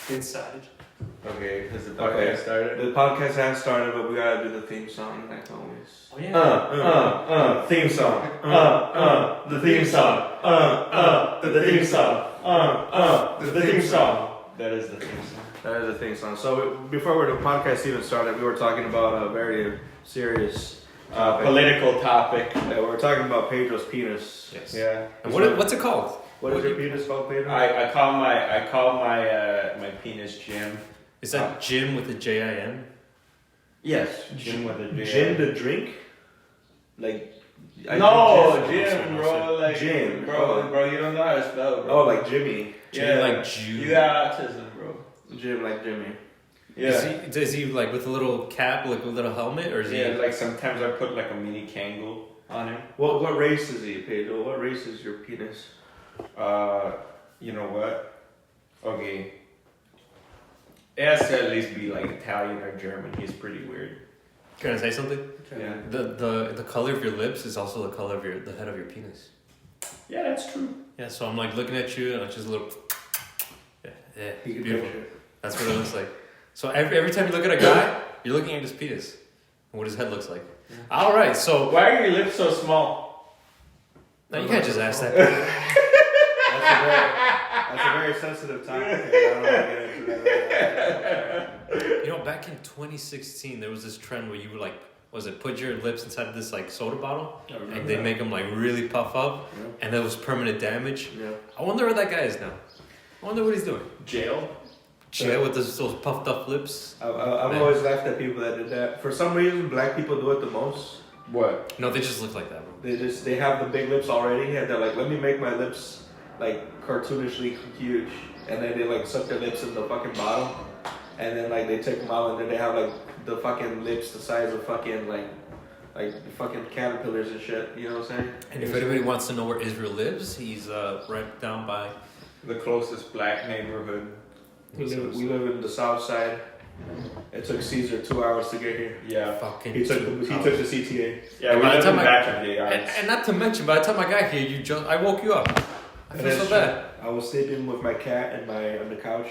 inside. Okay, has the podcast started? The podcast has started, but we gotta do the theme song like always. Oh yeah. Theme song. The theme song. The theme song. The theme song. That is the theme song. That is the theme song. So before the podcast even started, we were talking about a very serious Political topic. Yeah, we were talking about Pedro's penis. Yes. Yeah. And what's it called? What is your penis called, Pedro? I call my penis Jim. Is that Jim with a J-I-M? Yes, Jim with a J. Jim the drink? Like No, Jim, bro. Like Jim. Bro, you don't know how to spell, bro. Oh, like Jimmy. Jim like Jew. You got autism, bro. Jim like Jimmy. Yeah. Is he like with a little cap, like a little helmet, or is he? Yeah, like sometimes I put like a mini Kangol on him. What race is he, Pedro? What race is your penis? You know what? Okay. It has to at least be like Italian or German. He's pretty weird. Can I say something? Yeah. The color of your lips is also the color of the head of your penis. Yeah, that's true. Yeah, so I'm like looking at you and it's just a little. Yeah, You can beautiful. picture it. That's what it looks like. So every time you look at a guy, you're looking at his penis and what his head looks like. Yeah. All right, so Why are your lips so small? now you can't just ask that. That's a very sensitive topic. I don't want to get into that. You know, back in 2016, there was this trend where you would like, put your lips inside of this like soda bottle, and they make them like really puff up, and there was permanent damage. Yeah. I wonder where that guy is now. I wonder what he's doing. Jail? Jail with those puffed up lips. I've always laughed at people that did that. For some reason, black people do it the most. What? No, they just look like that, bro. They have the big lips already, and they're like, let me make my lips like cartoonishly huge, and then they like suck their lips in the fucking bottle, and then like they take them out, and then they have like the fucking lips the size of fucking like fucking caterpillars and shit. You know what I'm saying? And if anybody wants to know where Israel lives, he's right down by. The closest black neighborhood. We live in the south side. It took Caesar 2 hours to get here. Yeah. Fucking. He took the CTA. Yeah, we by the live time in I- Batchelor yards. And not to mention, by the time I got here, I woke you up. I feel so bad. I was sleeping with my cat on the couch,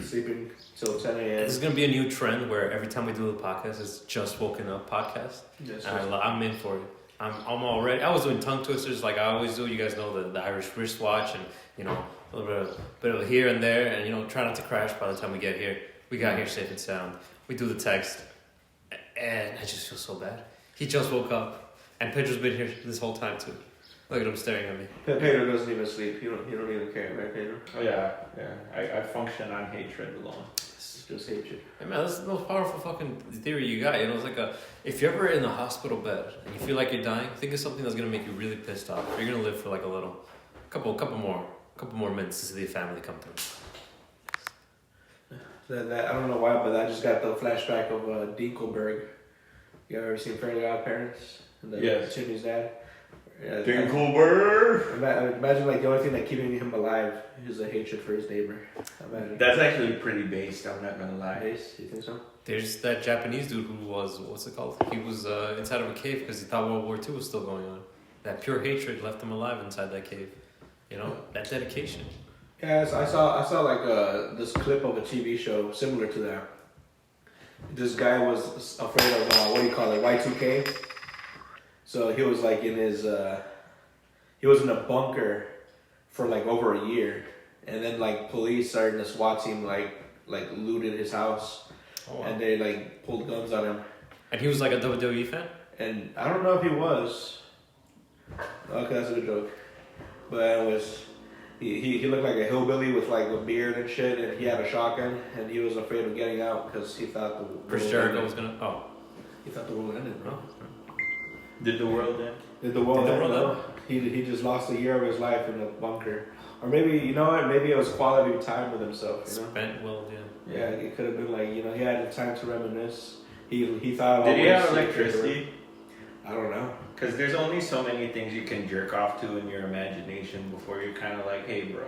sleeping till 10 a.m. This is gonna be a new trend where every time we do the podcast, it's just woken up podcast. Yes, And I'm in for it. I'm already. I was doing tongue twisters like I always do. You guys know the Irish wristwatch and a little bit of here and there, and try not to crash by the time we get here. We got here safe and sound. We do the text, and I just feel so bad. He just woke up, and Pedro's been here this whole time too. Look at him staring at me. Pedro doesn't even sleep. You don't even care, right, Pedro? Oh yeah. I function on hatred alone. Just hate you. Hey man, that's the most powerful fucking theory you got. It's like if you're ever in the hospital bed and you feel like you're dying, think of something that's gonna make you really pissed off. You're gonna live for like couple more minutes to see the family come through. That I don't know why, but I just got the flashback of Dinkelberg. You ever seen Fairly Odd Parents? Yes. Timmy's dad. Yeah, Dinkelberg. Imagine like the only thing that keeping him alive is the hatred for his neighbor. Imagine. That's actually pretty based. I'm not gonna lie. Nice. You think so? There's that Japanese dude who was what's it called? He was inside of a cave because he thought World War II was still going on. That pure hatred left him alive inside that cave. That dedication. Yes, I saw like this clip of a TV show similar to that. This guy was afraid of what do you call it, Y2K. So he was like he was in a bunker for like over a year, and then like police started, the SWAT team like looted his house, and they like pulled guns on him. And he was like a WWE fan? And I don't know if he was. Okay, that's a good joke. But anyways, he looked like a hillbilly with like a beard and shit, and he had a shotgun, and he was afraid of getting out because he thought the Chris Jericho was gonna. Oh. He thought the world ended, bro. Did the world end? Did the world end? He just lost a year of his life in a bunker. Or maybe, you know what, maybe it was quality time with himself, Spent well, yeah. Yeah, it could have been like, he had the time to reminisce. He thought... Did he have electricity? I don't know. Because there's only so many things you can jerk off to in your imagination before you're kind of like, hey, bro.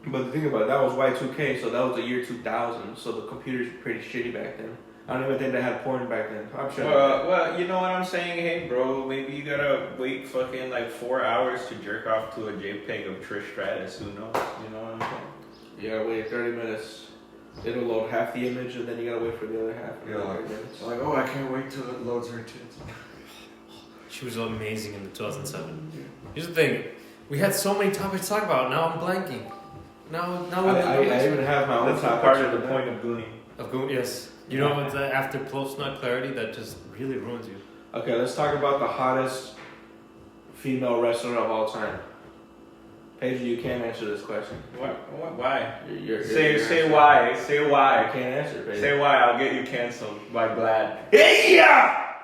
But the thing about it, that was Y2K, so that was the year 2000, so the computers were pretty shitty back then. I don't even think they had porn back then. I'm sure. Well, you know what I'm saying? Hey, bro, maybe you gotta wait fucking like 4 hours to jerk off to a JPEG of Trish Stratus. Who knows? You know what I'm saying? Yeah, wait 30 minutes. it'll load half the image and then you gotta wait for the other half. Yeah. So like, oh, I can't wait till it loads her tits. She was amazing in the 2007. Here's the thing, we had so many topics to talk about. Now I'm blanking. Now I even have my own That's topic. part of the point of Goonie. Yes. You know what? After post-nut clarity, that just really ruins you. Okay, let's talk about the hottest female wrestler of all time. Paige, you can't answer this question. What? Why? Say why. Say I why. can't answer, Paige. Say why. I'll get you canceled by Glad. Yeah.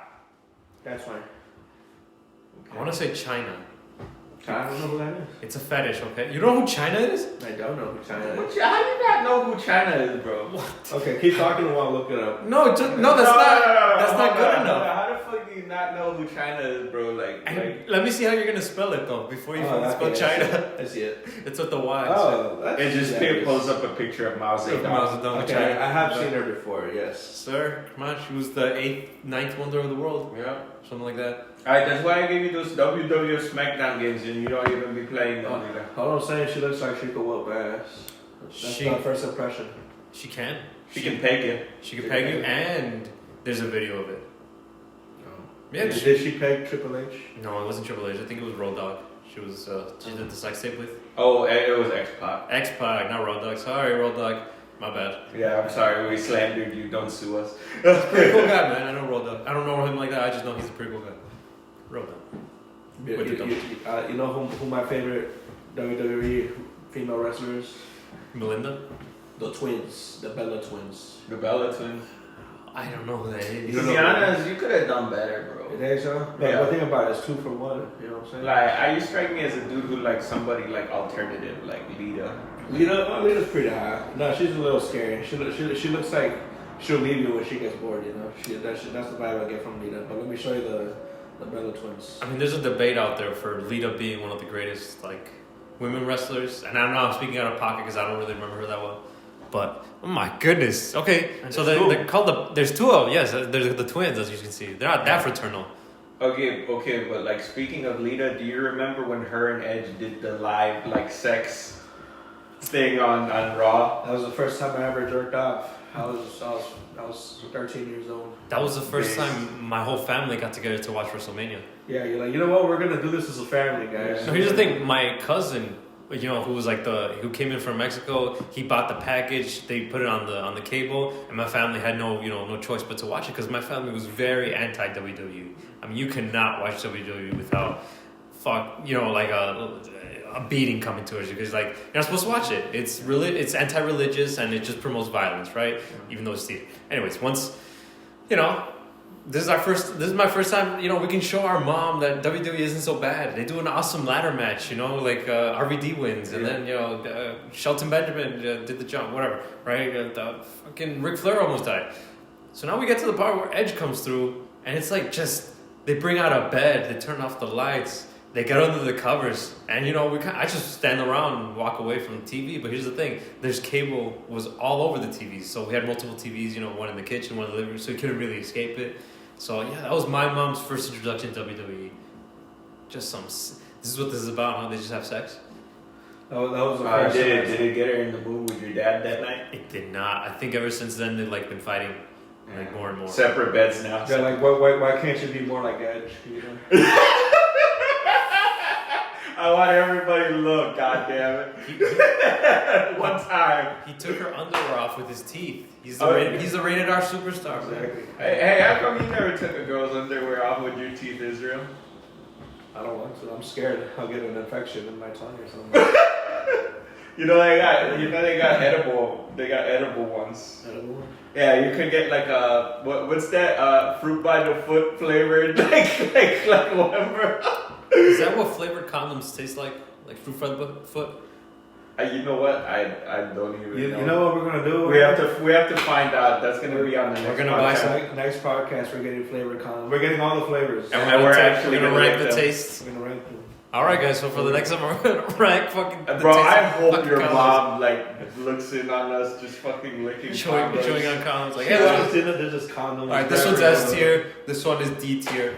That's fine. I want to say China. I don't know who that is. It's a fetish, okay? You don't know who China is? I don't know who China is. How do you not know who China is, bro? Okay, keep talking while I look it up. No, that's not good enough. How the fuck do you not know who China is, bro? Let me see how you're gonna spell it though before you spell China. I see it. It's with the Y. Oh, that's It just pulls up a picture of Mao Zedong. Okay, China. I have seen her before, yes. Sir, come on, she was the ninth wonder of the world. Yeah. Something like that. Alright, that's why I gave you those WWF SmackDown games and you don't even be playing them either. All I'm saying, she looks like she could whoop ass. That's my first impression. She can. She can peg you. She can peg you, and there's a video of it. Yeah. Did she peg Triple H? No, it wasn't Triple H. I think it was Road Dogg. She did the sex tape with. Oh, it was X-Pac. X-Pac, not Road Dogg. Sorry, Road Dogg. My bad. Yeah, I'm sorry. We slandered you. Don't sue us. Pretty cool guy, man. I know Road Dogg. I don't know him like that. I just know he's a pretty cool guy. Road Dogg. You know who my favorite WWE female wrestler is? Melinda? The twins. The Bella twins. The Bella twins. I don't know who that is. To be honest, you could have done better, bro. You think so? But Yeah. the thing about it is 2 for 1. You know what I'm saying? Like, you strike me as a dude who like somebody like alternative, like Lita. Lita's pretty high. No, she's a little scary. She looks like she'll leave you when she gets bored. You know, that's the vibe I get from Lita. But let me show you the Bella twins. I mean, there's a debate out there for Lita being one of the greatest like women wrestlers, and I don't know. I'm speaking out of pocket because I don't really remember her that well. But oh my goodness. Okay, so they're called there's 2 of them. Yes, there's the twins, as you can see. They're not that fraternal. Okay, but like speaking of Lita, do you remember when her and Edge did the live like sex thing on Raw? That was the first time I ever jerked off. I was 13 years old. That was the first time my whole family got together to watch WrestleMania. Yeah, you're like, you know what? We're gonna do this as a family, guys. So here's the thing: my cousin, who was like who came in from Mexico, he bought the package. They put it on the cable, and my family had no choice but to watch it because my family was very anti WWE. I mean, you cannot watch WWE without a beating coming to us because like you're not supposed to watch it. It's anti-religious and it just promotes violence, right? Even though it's theater. Anyways, once this is my first time. We can show our mom that WWE isn't so bad. They do an awesome ladder match. Like RVD wins, and then Shelton Benjamin did the jump, whatever, right? Fucking Ric Flair almost died. So now we get to the part where Edge comes through, and it's like they bring out a bed, they turn off the lights. They get under the covers, and I just stand around and walk away from the TV. But here's the thing: there's cable was all over the TVs, so we had multiple TVs. One in the kitchen, one in the living room, so you couldn't really escape it. So yeah, that was my mom's first introduction to WWE. This is what this is about, huh? They just have sex. That was the first. Did it get her in the mood with your dad that night? It did not. I think ever since then they've been fighting, more and more. Separate beds now. Yeah, like why can't you be more like Edge? I want everybody to look, goddammit. One time. He took her underwear off with his teeth. He's a rated R superstar. Exactly. Hey, how come you never took a girl's underwear off with your teeth, Israel? I don't want to. I'm scared I'll get an infection in my tongue or something. They got edible. They got edible ones. Edible? Yeah, you can get like what's that? Fruit by the foot flavored like whatever. Is that what flavored condoms taste like? Like fruit by the foot? You know what? I don't even know. You know what we're gonna do? We have to find out. That's gonna be on the next. We're gonna buy some. Next podcast. We're getting flavored condoms. We're getting all the flavors. And we're actually gonna rank the them. tastes. We're gonna rank them. All right, guys. So for the next time, we're gonna rank fucking. Bro, I hope your condoms. mom looks in on us just fucking licking chewing condoms. on condoms. Like, Hey, hey, there's just condoms. all right, this one's S tier. This one is D tier.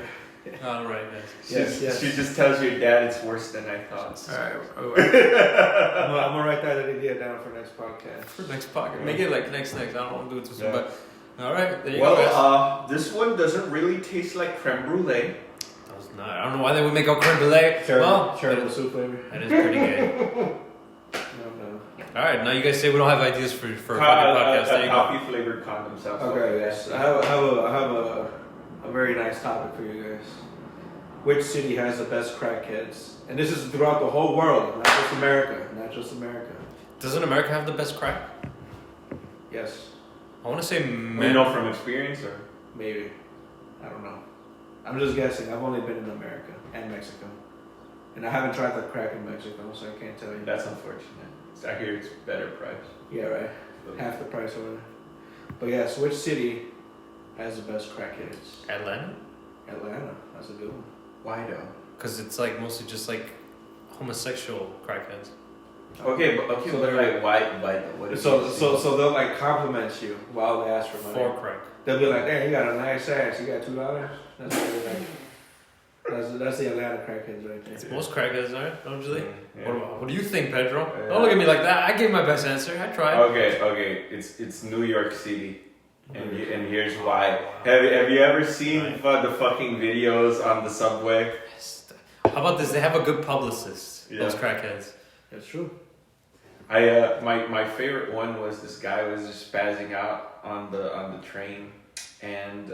All right, guys. Yes. She just tells your dad it's worse than I thought. All right. I'm gonna write that idea down for next podcast. For next podcast, make it like next. I don't want to do it too soon, Yeah. but all right. There you go, guys. Well, this one doesn't really taste like creme brulee. That was not. I don't know why they would make out creme brulee. Well, Terrible soup flavor. that is pretty good. No. All right, now you guys say we don't have ideas for a fucking podcast. There A you go. coffee flavored condom sounds Okay, yes. I have a very nice topic for you guys. Which city has the best crackheads? And this is throughout the whole world, not just America. Not just America. Doesn't America have the best crack? Yes, I want to say You know from experience or? maybe. I don't know. I'm just guessing. I've only been in America and Mexico, and I haven't tried the crack in Mexico, so I can't tell you. That's unfortunate. I hear it's better price. Yeah, right. Half the price over there. But yes, which city has the best crackheads? Atlanta, Atlanta. That's a good one. Why though? because it's like mostly just like homosexual crackheads. Okay, but So they're like why? What is So it? they'll like compliment you while they ask for money. For crack. They'll be like, "Damn, you got a nice ass. You got $2." That's what they're like. That's the Atlanta crackheads right there. Most crackheads are, don't you think? Yeah. What do you think, Pedro? Yeah. Don't look at me like that. I gave my best answer. I tried. Okay. It's New York City, and here's why. Have you ever seen the fucking videos on the subway? How about this? They have a good publicist. Those Yeah. crackheads. That's true. My favorite one was this guy was just spazzing out on the train, and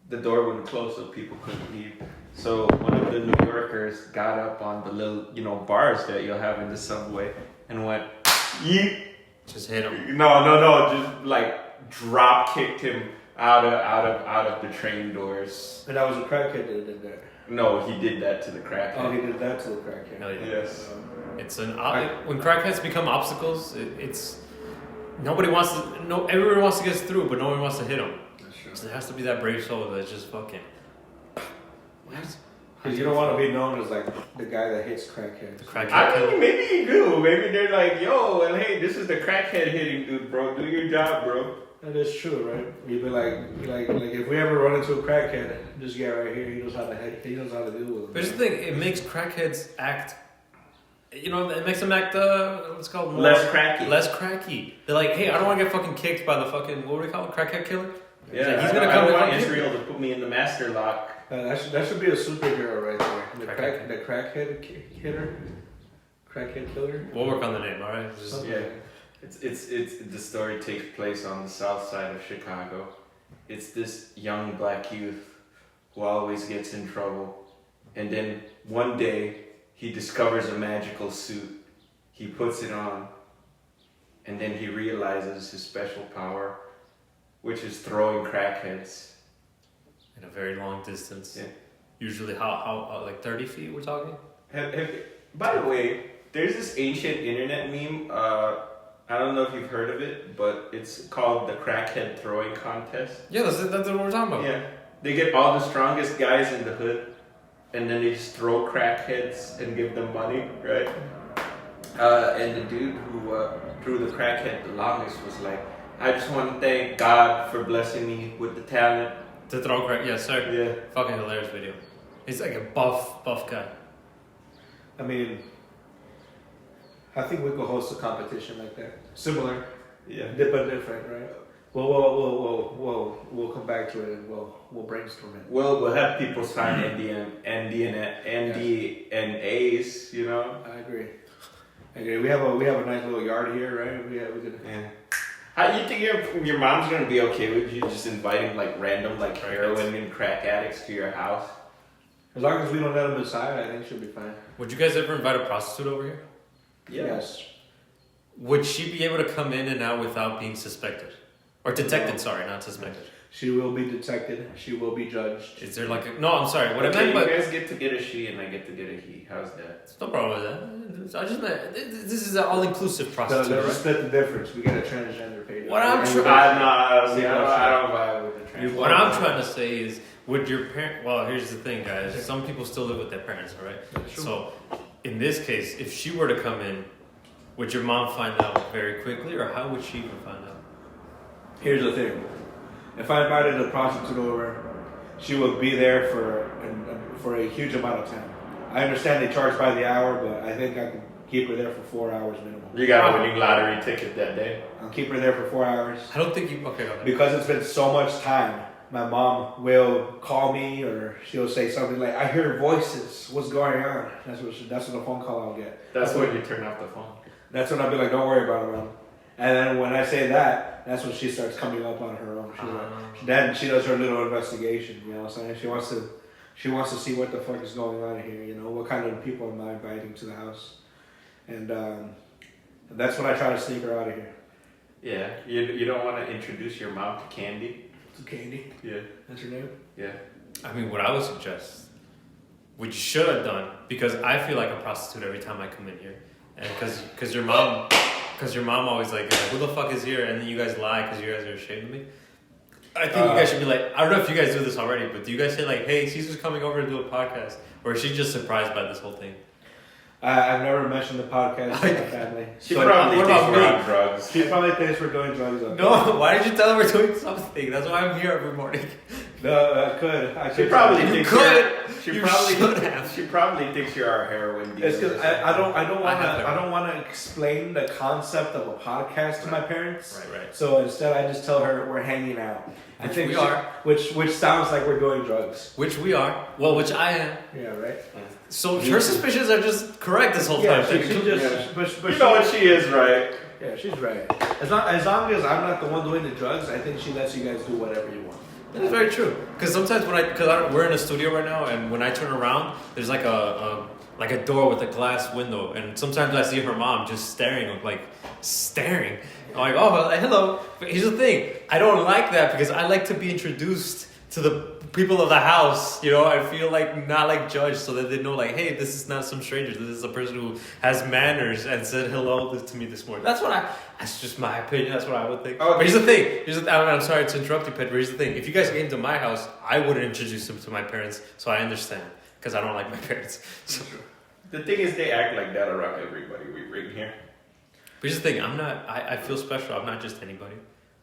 the door wouldn't close, so people couldn't leave. So one of the New Yorkers got up on the little bars that you'll have in the subway and went, yeet. Just hit him. No, just like drop kicked him out of the train doors. And that was a crackhead that did that. No, he did that to the crackhead. Oh, he did that to the crackhead. Hell yeah. Yes. It's when crackheads become obstacles. It's nobody wants to. No, everyone wants to get through, but no one wants to hit them. That's true. So there has to be that brave soul that's just fucking. What? Because you don't want to be known as like the guy that hits crackheads. The crackhead. I mean, maybe you do. Maybe they're like, yo, and hey, this is the crackhead hitting dude, bro. Do your job, bro. That is true, right? You'd be like if we ever run into a crackhead, this guy right here, he knows how to deal with him. Here's the thing: it makes crackheads act. You know, it makes them act. What's it called? More, Less cracky. Less cracky. They're like, hey, I don't want to get fucking kicked by the fucking what do we call it? Crackhead killer. Yeah, Like, he's gonna come I to don't want fucking Israel to put me in the master lock. That should be a superhero right there. Crackhead. The crackhead hitter, crackhead killer. We'll work on the name, all right? Just, Something Yeah. like It's the story takes place on the south side of Chicago. It's this young black youth who always gets in trouble, and then one day he discovers a magical suit. He puts it on, and then he realizes his special power, which is throwing crackheads. in a very long distance. Yeah. Usually, how like 30 feet? We're talking. By the way, there's this ancient internet meme. I don't know if you've heard of it, but it's called the crackhead throwing contest. Yeah, that's what we're talking about. Yeah, they get all the strongest guys in the hood, and then they just throw crackheads and give them money, right? And the dude who threw the crackhead the longest was like, "I just want to thank God for blessing me with the talent." To throw crack, yes, sir. Yeah. Fucking hilarious video. He's like a buff guy. I mean, I think we could host a competition like that. Similar, Yeah. but different, right? We'll come back to it and we'll brainstorm it. We'll have people sign NDNAs, you know. I agree. We have a nice little yard here, right? We could. Yeah. How you think your mom's gonna be okay with you just inviting like random like heroin and crack addicts to your house? As long as we don't let them inside, I think she'll be fine. Would you guys ever invite a prostitute over here? Yes. Would she be able to come in and out without being suspected? Or detected, sorry, not suspected. She will be detected. She will be judged. Is there like a... No, I'm sorry. What I Okay, meant by... you guys get to get a she and I get to get a he. How's that? No problem with that. I just meant... This is an all-inclusive So prostitute, let's right? split the difference. We got a transgender page. What I'm trying- I don't vibe with the trans. What I'm trying to say is, would your parent... Well, here's the thing, guys. Some people still live with their parents, all right? That's true. So, in this case, if she were to come in, would your mom find out very quickly, or how would she even find out? Here's the thing. If I invited a prostitute over, she will be there for a huge amount of time. I understand they charge by the hour, but I think I can keep her there for 4 hours minimum. You got a winning lottery ticket that day. I'll keep her there for 4 hours. I don't think you. Okay. Because it's been so much time. My mom will call me, or she'll say something like, "I hear voices. What's going on?" That's what the phone call I'll get. That's when you turn off the phone. That's when I'll be like, "Don't worry about it, Mom." And then when I say that, that's when she starts coming up on her own. She's like, then she does her little investigation. You know what I'm saying? She wants to see what the fuck is going on here. You know, what kind of people am I inviting to the house? And that's when I try to sneak her out of here. Yeah, you don't want to introduce your mom to Candy. To Candy. Yeah, That's her name. yeah. I mean, what I would suggest, what you should have done, because I feel like a prostitute every time I come in here, and because your mom always like, who the fuck is here, and then you guys lie because you guys are ashamed of me. I think you guys should be like, I don't know if you guys do this already, but do you guys say like, hey, Caesar's coming over to do a podcast, or is she just surprised by this whole thing? I've never mentioned the podcast to my family. She probably thinks we're on drugs. She probably thinks we're doing drugs. No, why did you tell her we're doing something? That's why I'm here every morning. No, I could. She probably You thinks could. She You probably should have. She probably thinks you're our heroin dealer. It's because I don't want to I explain the concept of a podcast to my parents. Right. So instead, I just tell her we're hanging out. I Which think we are. Which sounds like we're doing drugs. Which we are. Well, which I am. Yeah, right. So her suspicions are just correct this whole Yeah, time. she just. But You know what she is, right? Yeah, she's right. As long as I'm not the one doing the drugs, I think she lets you guys do whatever you want. That's very true. Because sometimes we're in a studio right now, and when I turn around, there's like a door with a glass window, and sometimes I see her mom just staring. I'm like, oh, well, hello. But here's the thing: I don't like that because I like to be introduced to the people of the house. You know, I feel like not like judged, so that they know, like, hey, this is not some stranger. This is a person who has manners and said hello to me this morning. That's just my opinion. That's what I would think. Oh, but here's the thing. I'm sorry to interrupt you, Pet, but here's the thing. If you guys came to my house, I wouldn't introduce them to my parents, so I understand. Because I don't like my parents. So. The thing is, they act like that around everybody we bring here. But here's the thing. I feel special. I'm not just anybody.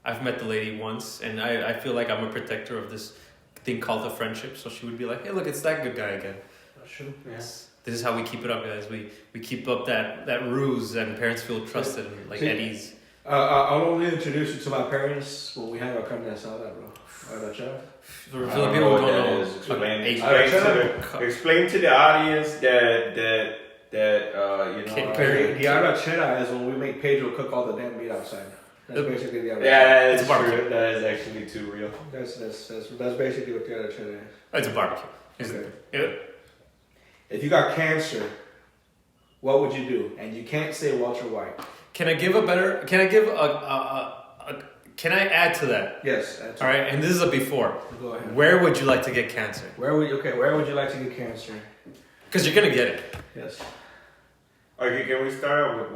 I've met the lady once, and I feel like I'm a protector of this thing called a friendship. So she would be like, hey, look, it's that good guy again. That's true. Yes. This is how we keep it up, guys. We keep up that ruse, and parents feel trusted and like at ease. I'll only introduce you to my parents when we have our carne asada, bro. For the people who don't know, Explain to the audience that you know. The arrachera is when we make Pedro cook all the damn meat outside. That's basically the arrachera. Yeah, it's It's a barbecue. true. That is actually too real. That's basically what the arrachera is. It's a barbecue. Okay. Yeah. If you got cancer, what would you do? And you can't say Walter White. Can I add to that? Yes. All right, and this is a before. Go ahead. Where would you like to get cancer? Where would you like to get cancer? Because you're gonna get it. Yes. Okay, can we start out with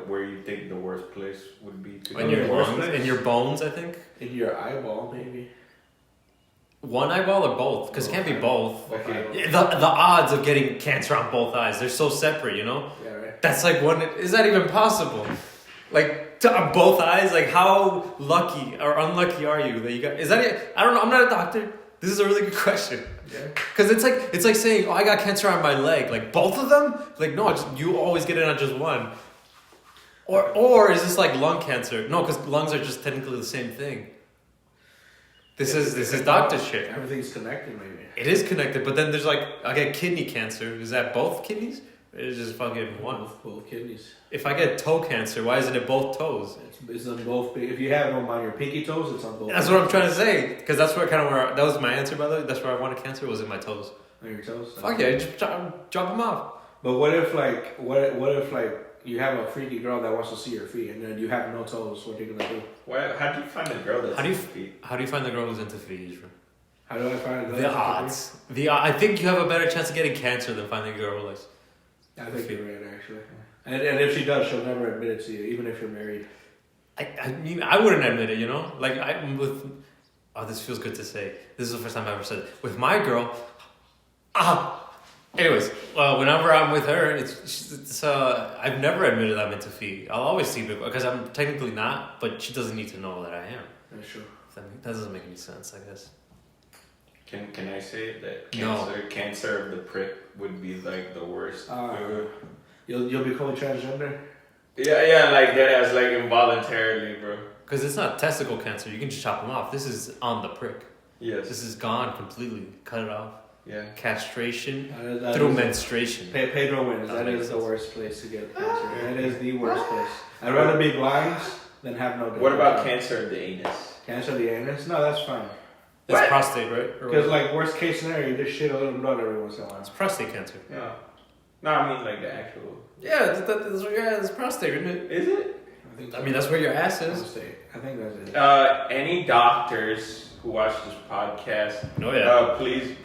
where you think the worst place would be? In your worst lungs, place? in your bones, I think. In your eyeball, maybe. One eyeball or both? Because it can't be both. Okay. Yeah, the odds of getting cancer on both eyes, they're so separate, you know? Yeah, right. That's like one, is that even possible? Like, on both eyes? Like, how lucky or unlucky are you that you got, is that, I don't know, I'm not a doctor. This is a really good question. Yeah. Because it's like saying, oh, I got cancer on my leg. Like, both of them? Like, no, you always get it on just one. Or is this like lung cancer? No, because lungs are just technically the same thing. This is doctor shit. Everything's connected, maybe. It is connected, but then there's like, I get kidney cancer. Is that both kidneys? Or is it just fucking one? Both kidneys. If I get toe cancer, why isn't it both toes? It's on both. If you have them on your pinky toes, it's on both. That's what I'm trying to say. Because that's where that was my answer, by the way. That's where I wanted cancer, was in my toes. On your toes. Fuck yeah, just drop them off. But what if you have a freaky girl that wants to see your feet, and then you have no toes? What are you gonna do? How do you find a girl that's How do you feet? How do you find the girl who's into feet? How do I find a girl? The odds. I think you have a better chance of getting cancer than finding a girl who likes. I think you're right, actually. And if she does, she'll never admit it to you, even if you're married. I mean, I wouldn't admit it, you know? Like, this feels good to say. This is the first time I ever said it. With my girl, anyways, whenever I'm with her, it's I've never admitted I'm into feet. I'll always see people, because I'm technically not, but she doesn't need to know that I am. That's true. That doesn't make any sense, I guess. Can I say that No. cancer of the prick would be like the worst? You'll become transgender. Yeah, like that as like involuntarily, bro. Because it's not testicle cancer. You can just chop them off. This is on the prick. Yes. This is gone completely. Cut it off. Yeah. Castration That through is- menstruation. Pedro wins. That That makes is the sense. worst place to get cancer. That is the worst place. I'd rather be blind than have no. What about cancer of the anus? cancer of the anus? No, that's fine. It's What? prostate, right? Or Because what? like worst case scenario, you just shit a little blood every once in a while. It's prostate cancer. Yeah. No, I mean like the actual. Yeah, it's prostate, isn't it? Is it? think I mean, that's where your ass is. I think that's it. Any doctors who watch this podcast, Oh, yeah.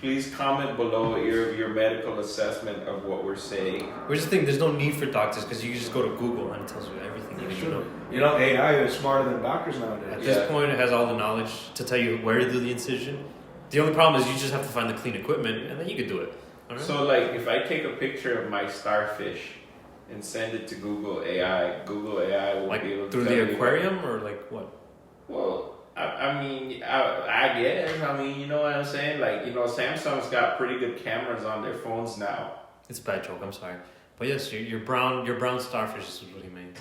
please comment below your medical assessment of what we're saying. We just think there's no need for doctors because you can just go to Google and it tells you everything you need to know. You know, AI is smarter than doctors nowadays. At this point, it has all the knowledge to tell you where to do the incision. The only problem is you just have to find the clean equipment and then you can do it. All right? So, like, if I take a picture of my starfish and send it to Google AI will like be able to through tell the me aquarium or like what? Well, I mean, I guess. I mean, you know what I'm saying? Like, you know, Samsung's got pretty good cameras on their phones now. It's a bad joke. I'm sorry, but yes, your brown starfish is what he made.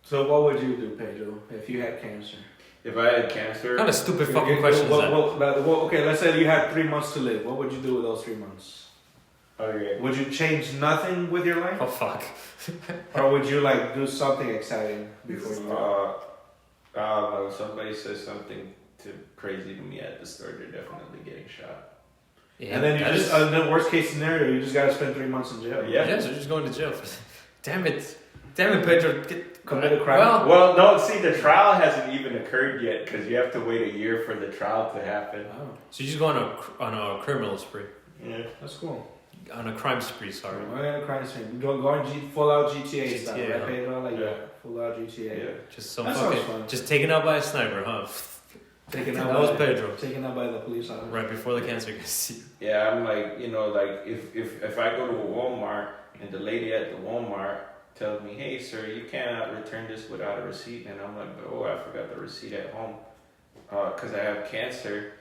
So what would you do, Pedro, if you had cancer? If I had cancer, What kind of stupid fucking question is that? Okay, let's say you had 3 months to live. What would you do with those 3 months? okay. Would you change nothing with your life? Oh fuck! Or would you like do something exciting before you go? I don't know. Somebody says something crazy to me at the store, they're definitely getting shot. Yeah, And then you that just, is- the worst case scenario, you just gotta spend 3 months in jail. Yeah. so you're just going to jail. Damn it, Pedro! Commit a crime. Well, Well, no, see, the trial hasn't even occurred yet because you have to wait a year for the trial to happen. Oh, so you just go on a criminal spree, Yeah. that's cool. on a crime spree. Sorry. We're gonna crime scene. Going full out GTA style, GTA, right, huh? Pedro? Like Yeah. that. Full out GTA. Yeah. Just some That sounds fucking, fun. just taken out by a sniper, huh? Taken That out was by, Pedro. Taken out by the police officer. Right before the cancer gets you. Yeah, I'm like, you know, like if I go to a Walmart and the lady at the Walmart tells me, hey, sir, you cannot return this without a receipt. And I'm like, oh, I forgot the receipt at home because I have cancer.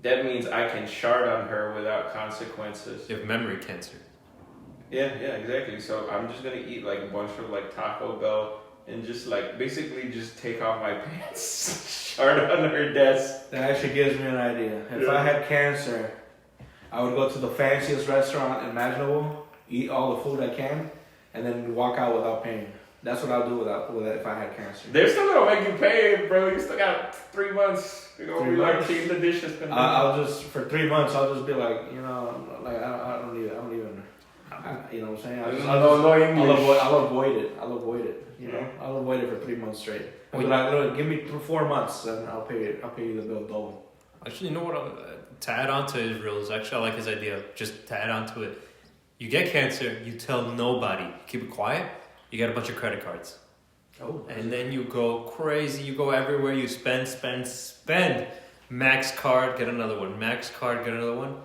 That means I can shard on her without consequences. You have memory cancer. Yeah, exactly. So I'm just going to eat like a bunch of like Taco Bell and just like basically just take off my pants, shard on her desk. That actually gives me an idea. If I had cancer, I would go to the fanciest restaurant imaginable, eat all the food I can, and then walk out without paying. That's what I'll do with it if I had cancer. They're still going to make you pay, bro. You still got 3 months. You're going to 3 be like months? clean the dishes. I'll just for 3 months. I'll just be like, you know, like I don't need it. I don't even. You know what I'm saying? I'll avoid it. I'll avoid it. You know, I'll avoid it for 3 months straight. I'll be like, look, give me 4 months, and I'll pay it. I'll pay you the bill double. Actually, you know what? To add on to Israel is actually, I like his idea. Just to add on to it, you get cancer, you tell nobody, keep it quiet. You get a bunch of credit cards, Oh, and then you go crazy. You go everywhere. You spend. Max card, get another one. Max card, get another one,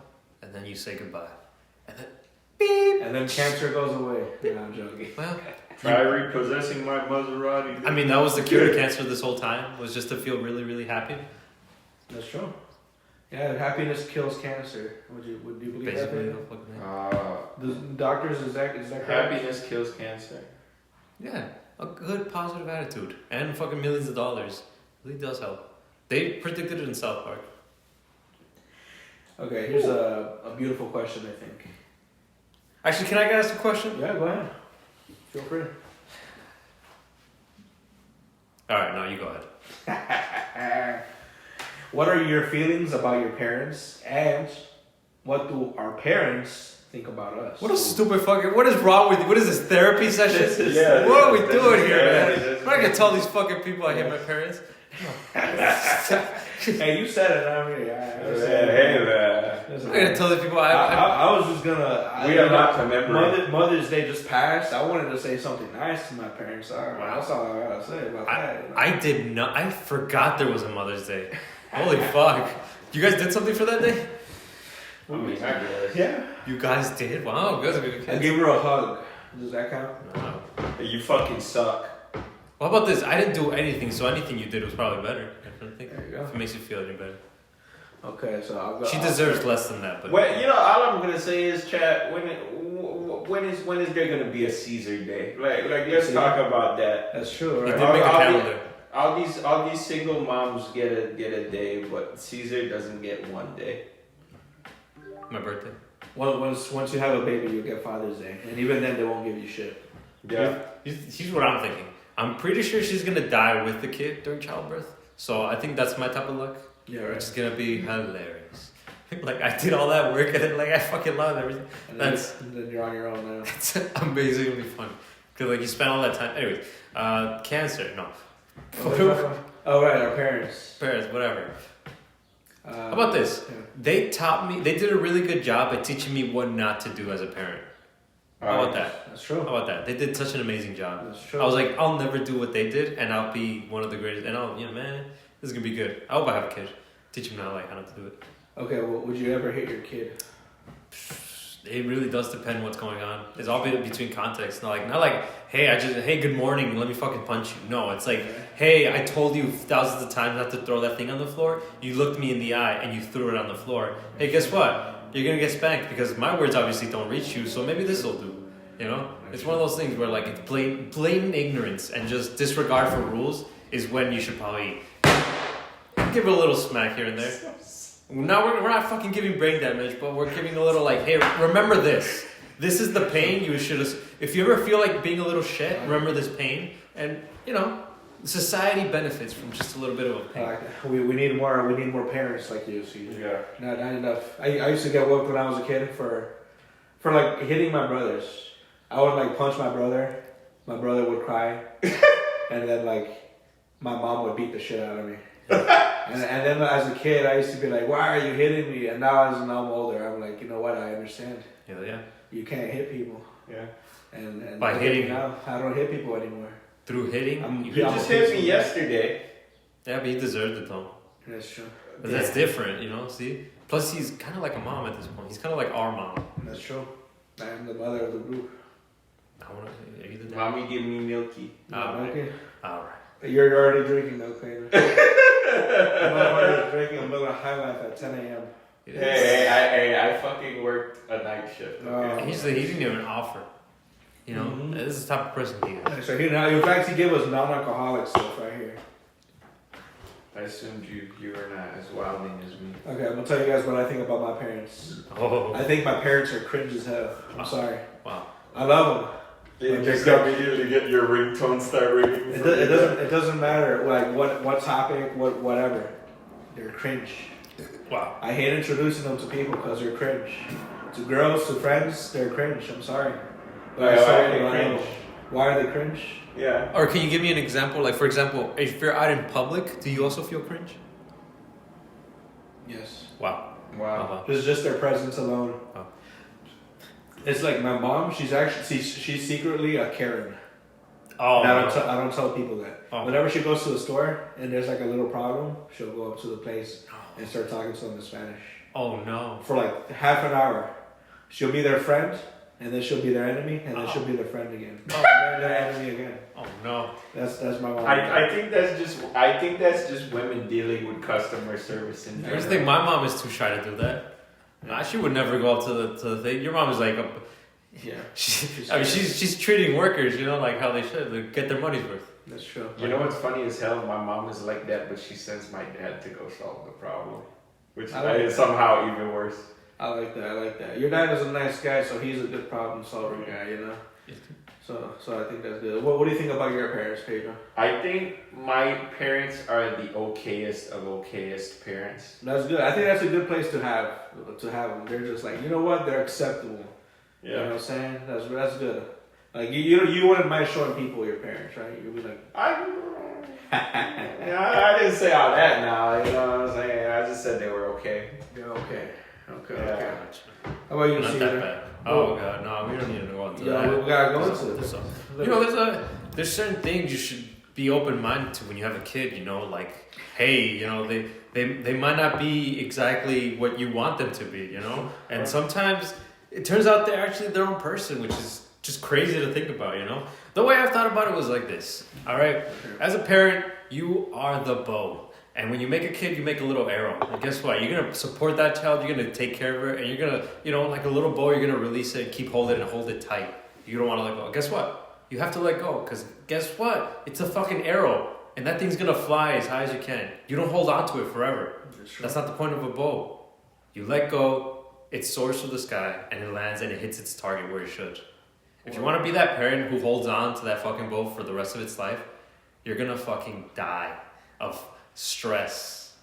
and then you say goodbye. And then beep. and then cancer goes away. No, I'm joking. Well, Try repossessing my Maserati. I mean, that was the cure to cancer this whole time. Was just to feel really, really happy. That's true. Yeah, happiness kills cancer. Would you believe Basically, that? no fucking thing. The doctors, is that correct? Happiness kills cancer. Yeah, a good positive attitude and fucking millions of dollars really does help. They predicted it in South Park. Okay, here's a beautiful question, I think. Actually, can I ask a question? Yeah, go ahead. Feel free. All right, no, you go ahead. What are your feelings about your parents, and what do our parents think about us? What a stupid fucking. What is wrong with you? What is this therapy session? Yeah, what are we this doing is- here, yeah, man? this is- I'm not gonna tell these fucking people I hate my parents. Hey, you said it. I mean, Hey, man. I'm not gonna tell these people I was just gonna. We are not commemorating. Mother's Day just passed. I wanted to say something nice to my parents. That's all I gotta say about that. You know? I did not. I forgot there was a Mother's Day. Holy fuck! You guys did something for that day? I mean, I guess. Yeah. You guys did? Wow, you guys are good I kids. gave her a hug. Does that count? Wow. You fucking suck. Well, how about this? I didn't do anything, so anything you did was probably better. I think. There you go. If it makes you feel any better. Okay, so I'll go. She deserves less than that, but. Well, you know, all I'm gonna say is, Chad, when is there gonna be a Caesar day? Like let's talk about that. That's true, He right? did make a calendar. All these single moms get a day, but Caesar doesn't get one day. My birthday. Well, once you have a baby, you'll get Father's Day, and even then, they won't give you shit. Yeah. Here's what I'm thinking. I'm pretty sure she's gonna die with the kid during childbirth. So I think that's my type of luck. Yeah, Which right. is gonna be hilarious. Like I did all that work and then like I fucking love everything. And then, That's and then you're on your own now. it's amazingly fun. Cause like you spend all that time. Anyways, cancer. No. Oh right, our parents. Parents, whatever. How How about this? Yeah. They taught me. They did a really good job at teaching me what not to do as a parent. How about that? That's true. How about that? They did such an amazing job. That's true. I was like, I'll never do what they did, and I'll be one of the greatest. And I'll, man, this is gonna be good. I hope I have a kid. Teach him now, like how not to do it. Okay, well, would you ever hit your kid? It really does depend what's going on. It's all between context. Not like, hey, good morning, let me fucking punch you. No, it's like, hey, I told you thousands of times not to throw that thing on the floor. You looked me in the eye and you threw it on the floor. Hey, guess what? You're gonna get spanked because my words obviously don't reach you. So maybe this will do. You know, it's one of those things where like it's blatant ignorance and just disregard for rules is when you should probably give it a little smack here and there. Now we're not fucking giving brain damage, but we're giving a little like, hey, remember this. This is the pain you should have. If you ever feel like being a little shit, remember this pain. And you know, society benefits from just a little bit of a pain. We need more parents like you. See, Yeah. not enough. I used to get whooped when I was a kid for like hitting my brothers. I would like punch my brother. My brother would cry, and then like my mom would beat the shit out of me. And then as a kid, I used to be like, "Why are you hitting me?" And now as I'm older, I'm like, you know what? I understand. Yeah. You can't hit people. Yeah. And By hitting now, I don't hit people anymore. Through hitting, You just hit me yesterday. Yeah, but he deserved it though. That's true. But that's different, you know. See. Plus, he's kind of like a mom at this point. He's kind of like our mom. That's true. I am the mother of the group. I want to. Are you the dad? Mommy give me milky. Okay. All right. You're already drinking, okay? I'm already drinking. I'm living a high life at 10 a.m. Hey, I fucking worked a night shift. Okay? He didn't even offer. You know, Mhm. this is the type of person he is. So here now, in fact, he gave us non-alcoholic stuff right here. I assumed you were not as wilding as me. Okay, I'm gonna tell you guys what I think about my parents. Oh, I think my parents are cringe as hell. I'm sorry. wow. I love them. You just immediately get your ringtone start ringing. It doesn't matter like what topic, whatever. They're cringe. Wow. I hate introducing them to people because they're cringe. To girls, to friends, they're cringe. I'm sorry. Why are they cringe? Why are they cringe? Yeah. Or can you give me an example? Like, for example, if you're out in public, do you also feel cringe? Yes. Wow. Wow. It's just their presence alone. Oh. It's like my mom. She's secretly a Karen. Oh. And No. I don't tell people that. Oh. Whenever she goes to the store and there's like a little problem, she'll go up to the place and start talking to them in Spanish Oh no. for like half an hour. She'll be their friend, and then she'll be their enemy, and then she'll be their friend again. Oh. And then their enemy again. Oh no. That's my mom. I think that's just women dealing with customer service in Here's the general. thing. My mom is too shy to do that. Nah, she would never go up to the thing. Your mom is like, Yeah, she's treating workers, you know, like how they should. They get their money's worth. that's true. You know what's funny as hell? My mom is like that, but she sends my dad to go solve the problem, which I like is that. somehow even worse. I like that. Your dad is a nice guy, so he's a good problem solving guy, you know. So I think that's good. What do you think about your parents, Pedro? I think my parents are the okayest of okayest parents. That's good. I think that's a good place to have them. They're just like, you know what? They're acceptable. You know what I'm saying? That's good. Like you wouldn't mind showing people your parents, right? You'd be like, I didn't say all that now. You know what I'm saying? I just said they were okay. yeah, okay. Yeah. How about you, Not Cedar? that bad. Oh god, no, we don't need to go into Yeah, that. we gotta go into There's it. you know, there's certain things you should be open minded to when you have a kid. You know, like hey, you know they might not be exactly what you want them to be. You know, and sometimes it turns out they're actually their own person, which is just crazy to think about. You know, The way I've thought about it was like this. All right, as a parent, you are the bow, and when you make a kid, you make a little arrow. And guess what? You're gonna support that child. You're gonna take care of her, and you're gonna, like a little bow. You're gonna release it, keep holding it, and hold it tight. You don't want to let go. Guess what? You have to let go, because guess what? It's a fucking arrow, and that thing's gonna fly as high as you can. You don't hold on to it forever. That's not the point of a bow. You let go. It soars through the sky, and it lands, and it hits its target where it should. If you want to be that parent who holds on to that fucking bow for the rest of its life, you're gonna fucking die of stress.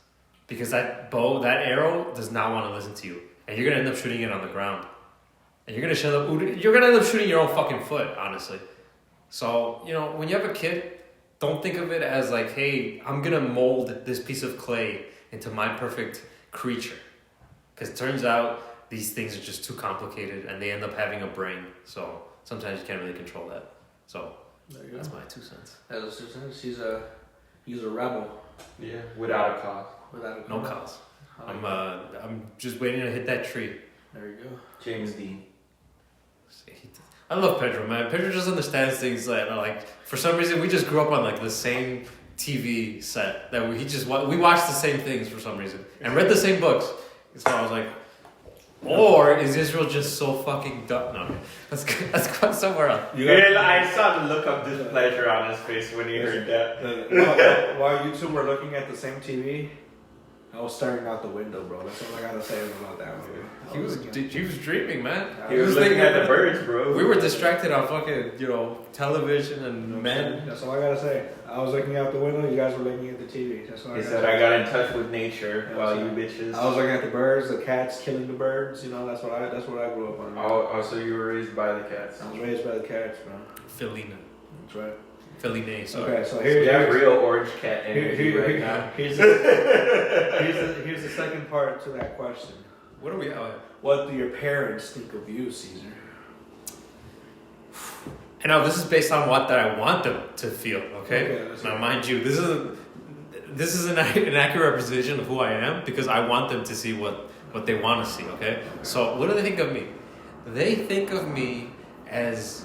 Because that bow, that arrow, does not want to listen to you. And you're gonna end up shooting it on the ground. And you're gonna end up shooting your own fucking foot, honestly. So, when you have a kid, don't think of it as like, hey, I'm gonna mold this piece of clay into my perfect creature. Because it turns out these things are just too complicated and they end up having a brain. So sometimes you can't really control that. So that's my 2 cents. That's 2 cents. He's a rebel. Yeah, without a cause. No cause. I'm just waiting to hit that tree. There you go. James Dean. I love Pedro, man. Pedro just understands things like for some reason we just grew up on like the same TV set that we watched the same things for some reason and read the same books. So I was like, or is Israel just so fucking dumb? No, let's go somewhere else. I saw the look of displeasure on his face when he heard that. While you two were looking at the same TV, I was staring out the window, bro. That's all I gotta say about that movie. He was dreaming, man. He was looking at the birds, bro. We were distracted on fucking, television and men. That's all I gotta say. I was looking out the window. You guys were looking at the TV. That's all He said, "I got in touch with nature while you bitches." I was looking at the birds, the cats killing the birds. That's what I grew up on. Oh, so you were raised by the cats? I was raised by the cats, bro. Felina. That's right. Feline, sorry. Okay, so here's real orange cat energy right now. Here's the second part to that question. What are we at? What do your parents think of you, Caesar? And now this is based on what that I want them to feel. Okay. Now, mind you, this is an accurate representation of who I am because I want them to see what they want to see. Okay. So what do they think of me? They think of me as.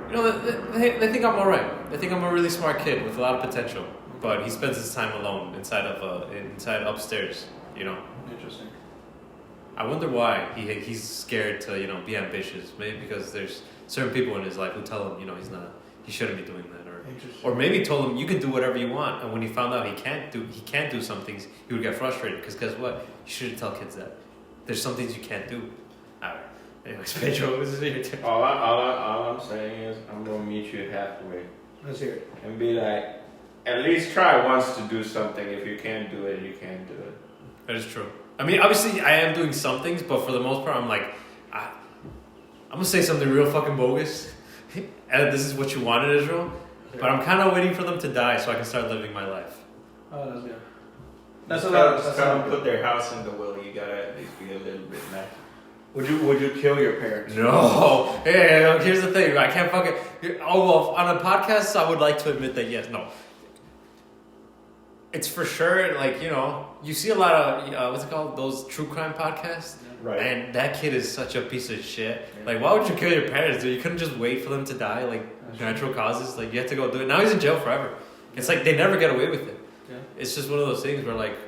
They think I'm alright. They think I'm a really smart kid with a lot of potential. But he spends his time alone inside upstairs. Interesting. I wonder why he's scared to be ambitious. Maybe because there's certain people in his life who tell him he shouldn't be doing that, or maybe told him you can do whatever you want. And when he found out he can't do some things, he would get frustrated. Because guess what? You shouldn't tell kids that. There's some things you can't do. Alright. Anyways, Pedro, this is your turn. All I'm saying is I'm gonna meet you halfway. Let's hear it. And be like, at least try once to do something. If you can't do it, you can't do it. That is true. I mean, obviously, I am doing some things, but for the most part, I'm like, I'm gonna say something real fucking bogus. And this is what you wanted, Israel. But I'm kind of waiting for them to die so I can start living my life. Oh, that's good. That's how to put their house in the will. You gotta at least be a little bit nice. Would you kill your parents? No. Hey, here's the thing. I can't fucking. Oh well, on a podcast, I would like to admit that yes, no. It's for sure. Like you see a lot of what's it called? Those true crime podcasts. Right. And that kid is such a piece of shit. Like, why would you kill your parents, dude? You couldn't just wait for them to die, like natural causes. Like, you have to go do it. Now he's in jail forever. It's like they never get away with it. Yeah. It's just one of those things where like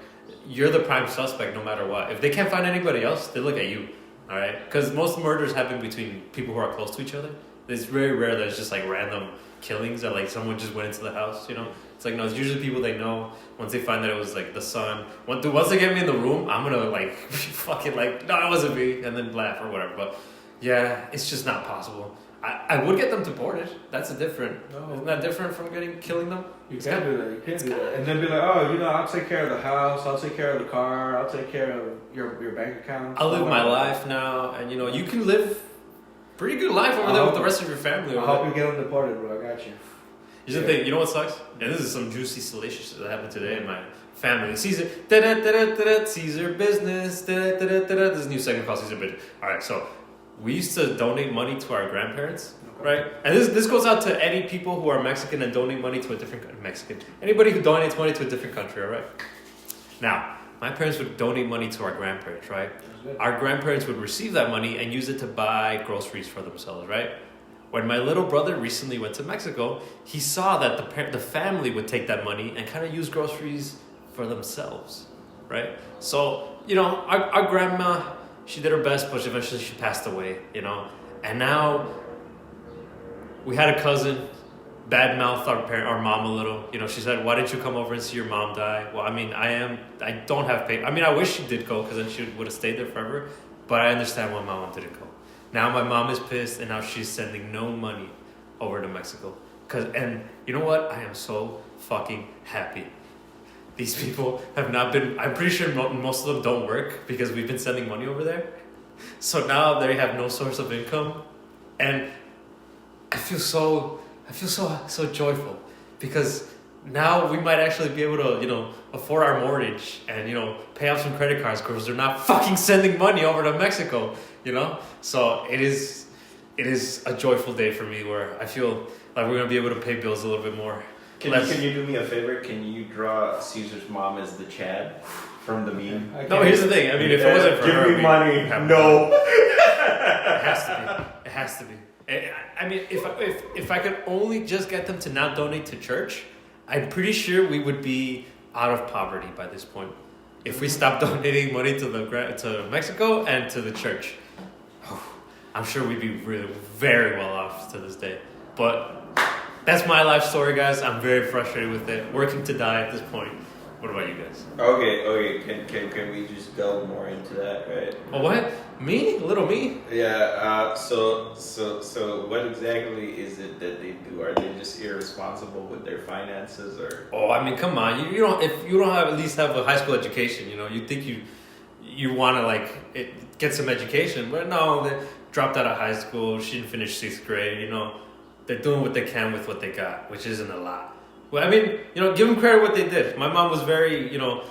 you're the prime suspect no matter what. If they can't find anybody else, they look at you. All right, because most murders happen between people who are close to each other. It's very rare that it's just like random killings or like someone just went into the house. It's like no, it's usually people they know. Once they find that it was like the son, once they get me in the room, I'm gonna like fucking like no, it wasn't me, and then laugh or whatever. But yeah, it's just not possible. I would get them deported. That's different. No. Isn't that different from killing them? You can't do that. You can't do that. And then be like, oh, I'll take care of the house. I'll take care of the car. I'll take care of your bank account. I'll live my life now, and you can live pretty good life over there with the rest of your family. I hope you get them deported, bro. I got you. Here's the thing. You know what sucks? And this is some juicy, salacious that happened today in my family. Caesar, Caesar business. This is a new segment called Caesar business. All right, so we used to donate money to our grandparents. Right, and this goes out to any people who are Mexican and donate money to a different Mexican. Anybody who donates money to a different country, all right? Now, my parents would donate money to our grandparents, right? Our grandparents would receive that money and use it to buy groceries for themselves, right? when my little brother recently went to Mexico, he saw that the family would take that money and kind of use groceries for themselves, right? So, you know, our grandma, she did her best, but eventually she passed away, you know? And now we had a cousin badmouthed our mom a little. You know, she said, "Why didn't you come over and see your mom die?" Well, I mean, I don't have faith. I mean, I wish she did go because then she would have stayed there forever. But I understand why my mom didn't go. Now my mom is pissed, and now she's sending no money over to Mexico. And you know what? I am so fucking happy. These people have not been. I'm pretty sure most of them don't work because we've been sending money over there. So now they have no source of income, and I feel so joyful because now we might actually be able to, you know, afford our mortgage and, you know, pay off some credit cards because they're not fucking sending money over to Mexico, you know? So it is a joyful day for me where I feel like we're going to be able to pay bills a little bit more. Can you do me a favor? Can you draw Caesar's mom as the Chad from the meme? No, here's the thing. I mean, if it wasn't for her... Give me money. No. It has to be. It has to be. I mean, if I could only just get them to not donate to church, I'm pretty sure we would be out of poverty by this point. If we stopped donating money to Mexico and to the church, I'm sure we'd be really very well off to this day. But that's my life story, guys. I'm very frustrated with it. Working to die at this point. What about you guys? Okay. Can we just delve more into that, right? Oh, what? Me? Little me? Yeah. So what exactly is it that they do? Are they just irresponsible with their finances, or? Oh, I mean, come on. You don't. If you don't have at least have a high school education, you know, you think you want to get some education, but no, they dropped out of high school. She didn't finish 6th grade. You know, they're doing what they can with what they got, which isn't a lot. Well, I mean, you know, give them credit what they did. My mom was very, you know,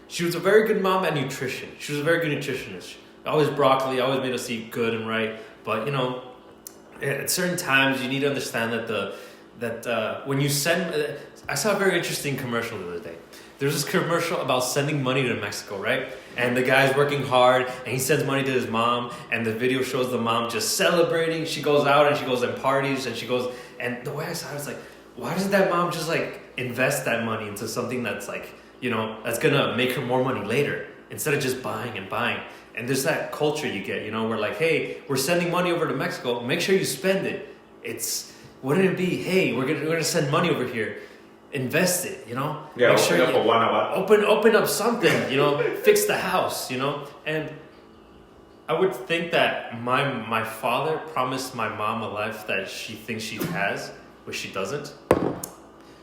she was a very good mom at nutrition. She was a very good nutritionist. Always broccoli, always made us eat good and right. But, you know, at certain times you need to understand that when you send... I saw a very interesting commercial the other day. There's this commercial about sending money to Mexico, right? And the guy's working hard, and he sends money to his mom, and the video shows the mom just celebrating. She goes out, and she goes and parties, and she goes... And the way I saw it, I was like, why doesn't that mom just, invest that money into something that's, you know, that's going to make her more money later instead of just buying and buying? And there's that culture you get, you know, where hey, we're sending money over to Mexico. Make sure you spend it. Wouldn't it be, hey, we're gonna send money over here. Invest it, you know? Yeah, make sure open up something, you know, fix the house, you know? And I would think that my father promised my mom a life that she thinks she has, which she doesn't.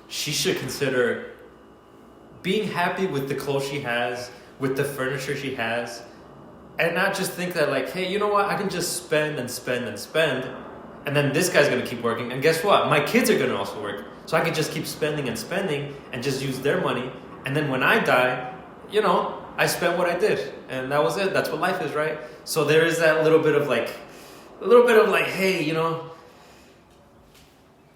She should consider being happy with the clothes she has, with the furniture she has, and not just think that hey, you know what, I can just spend and spend and spend, and then this guy's gonna keep working, and guess what? My kids are gonna also work, so I can just keep spending and spending and just use their money, and then when I die, you know, I spent what I did, and that was it. That's what life is, right? So there is that little bit of hey, you know,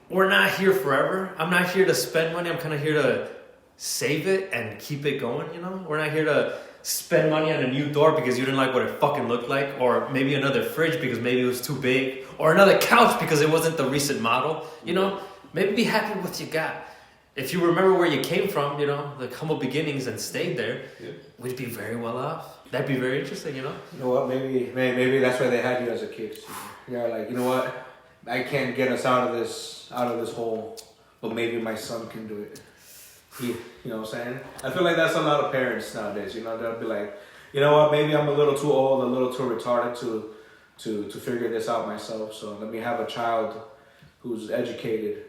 we're not here forever. I'm not here to spend money. I'm kind of here to save it and keep it going, you know? We're not here to spend money on a new door because you didn't like what it fucking looked like, or maybe another fridge because maybe it was too big, or another couch because it wasn't the recent model, you know? Maybe be happy with what you got. If you remember where you came from, you know, the humble beginnings, and stayed there, we'd be very well off. That'd be very interesting, you know? You know what, maybe that's why they had you as a kid. You're you know what? I can't get us out of this hole, but maybe my son can do it. You know what I'm saying? I feel like that's a lot of parents nowadays. You know, they'll be like, you know what? Maybe I'm a little too old, a little too retarded to figure this out myself. So let me have a child who's educated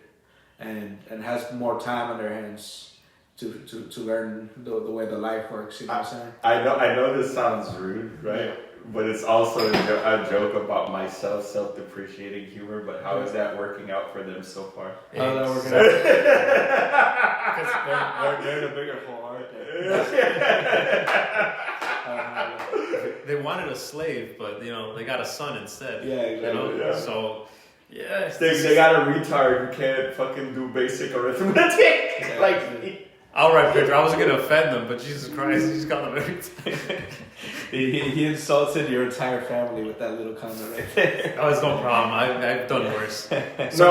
and has more time on their hands to learn the way the life works. You know what I'm saying? I know this sounds rude, right? Yeah. But it's also a joke about my self-depreciating humor. But how is that working out for them so far? How's that working out? They're the bigger hole, aren't they? They wanted a slave, but you know they got a son instead. Yeah, exactly. You know? Yeah. So yeah, they got a retard who can't fucking do basic arithmetic. Yeah, All right, Pedro. I wasn't gonna offend them, but Jesus Christ, he's got them every time. He insulted your entire family with that little comment right there. Oh, it's no problem. I've done worse. No,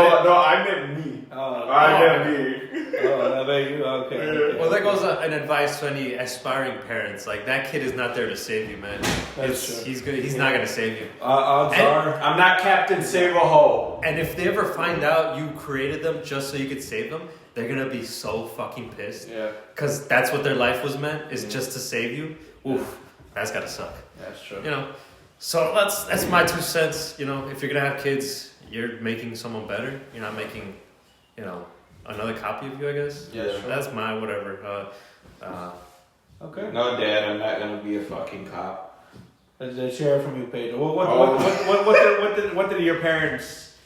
I meant me. I meant me. Oh, I bet you. Okay. Well, that goes an advice to any aspiring parents. Like that kid is not there to save you, man. That's true. He's good. He's not gonna save you. Odds are. I'm not Captain Save-A-Hole. And if they ever find out you created them just so you could save them, they're gonna be so fucking pissed. Yeah. Because that's what their life was meant, is just to save you. Oof, that's gotta suck. That's true. You know, so that's my 2 cents. You know, if you're gonna have kids, you're making someone better. You're not making, you know, another copy of you, I guess. Yeah. Sure. That's my whatever. Okay. No, Dad, I'm not gonna be a fucking cop. Let's hear it from you, Pedro. What did your parents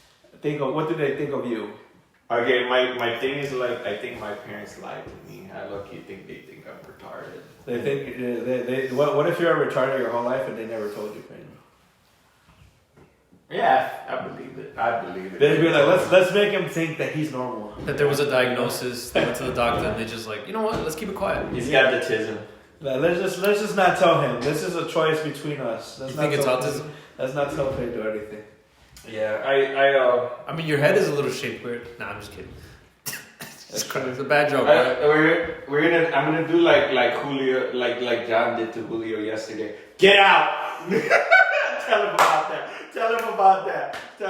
think of? What did they think of you? Okay, my thing is like, I think my parents lied to me. I think they think I'm retarded. They think what if you're retarded your whole life and they never told you, Pedro? Yeah, I believe it. They'd be like, let's make him think that he's normal. that there was a diagnosis. They went to the doctor and they just like, you know what? Let's keep it quiet. He's got autism. Like, let's just not tell him. This is a choice between us. You think it's autism? Let's not tell Pedro anything. Yeah, I mean, your head is a little shaped weird. Nah, I'm just kidding. That's true. It's a bad joke, right? I'm gonna do like Julio, like John did to Julio yesterday. Get out! Tell him about that. Tell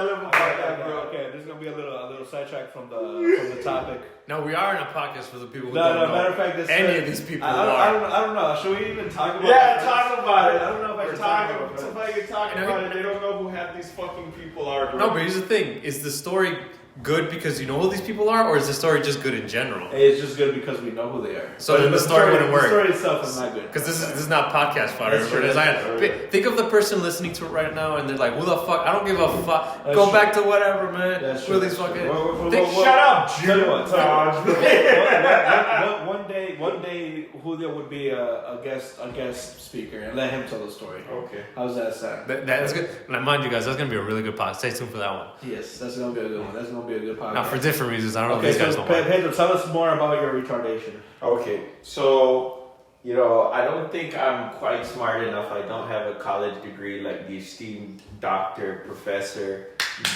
him about that, bro. Okay, this is gonna be a little sidetrack from the topic. No, we are in a podcast for the people who No, don't know. matter of fact, Any of these people I are. don't know. Should we even talk about? Yeah, it? talk about it. I don't know if I We're should talk about talking. it. Somebody can talk about it. They don't know who half these fucking people are, bro. No, but here's the thing: is the story good because you know who these people are, or is the story just good in general? It's just good because we know who they are. So then the story wouldn't work. The story itself is not good. Because this is not podcast fodder. That's true, It's that's like- true. think of the person listening to it right now, and they're like, "Who the fuck? I don't give a fuck. That's Go true. back to whatever, man. That's Who true. these fucking? Shut up, Tell you what, George. one day Julio would be a guest speaker and let him tell the story. Okay. How's that sound? That's good. Now, mind you guys, that's gonna be a really good podcast. Stay tuned for that one. Yes, that's gonna be a good one. That's gonna be a good podcast. Now, for different reasons, I don't know Okay, if these guys so don't like. Pedro, tell us more about your retardation. Okay, so, you know, I don't think I'm quite smart enough. I don't have a college degree like the esteemed doctor, professor,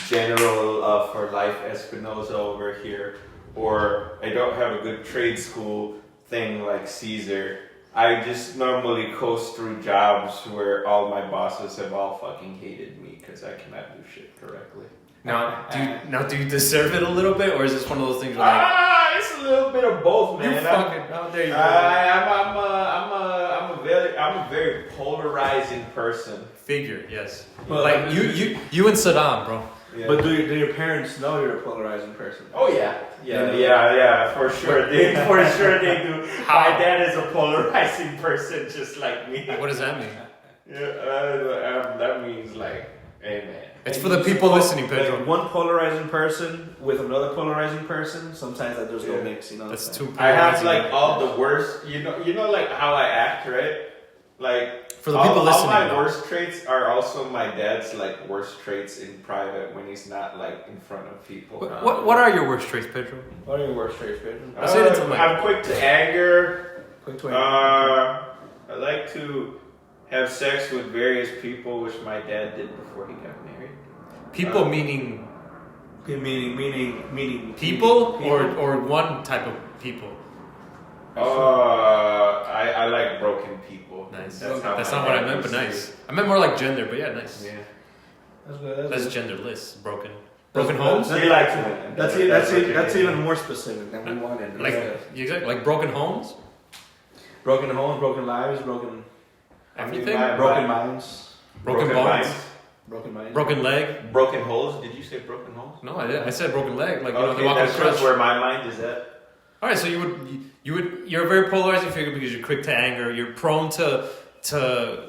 general for life Espinosa over here. Or I don't have a good trade school thing like Caesar. I just normally coast through jobs where all my bosses have all fucking hated me because I cannot do shit correctly. Now, do you deserve it a little bit, or is this one of those things where like, It's a little bit of both, man. you fucking? Oh, there you go. I'm a very polarizing person. Figure, yes. Well, Like you and Saddam, bro. Yeah. But do your parents know you're a polarizing person? Oh yeah, for sure. They do. How? My dad is a polarizing person, just like me. What does that mean? Yeah, that means like, hey man. It's for the people listening, Like Pedro. one polarizing person with another polarizing person. Sometimes that there's no Yeah. mix. You know. That's what I'm too. I have polarizing. like all the worst. You know, like how I act, right? Like For the people all listening, my though. worst traits are also my dad's like worst traits in private when he's not like in front of people. What are your worst traits, Pedro? saying? What are your worst traits, Pedro? I'll say it to Mike. I'm quick to anger. Quick to I like to have sex with various people, which my dad did before he got married. People meaning meaning people or one type of people. I like broken people. Nice. That's That's how not my what I dad meant, but was nice. I meant more like gender, but yeah, nice. Yeah. That's good. That's good. genderless. Broken. That's- Broken homes. He likes women. That's even more specific than we wanted. Like exactly like broken homes. broken homes, broken lives, broken Everything. broken minds, Broken bones. minds. broken minds. Broken leg. Broken holes. Did you say broken holes? No, I did. I said broken leg. Like you know, Okay, they walk on a that crutch. shows where my mind is at. All right, so you're a very polarizing figure because you're quick to anger. You're prone to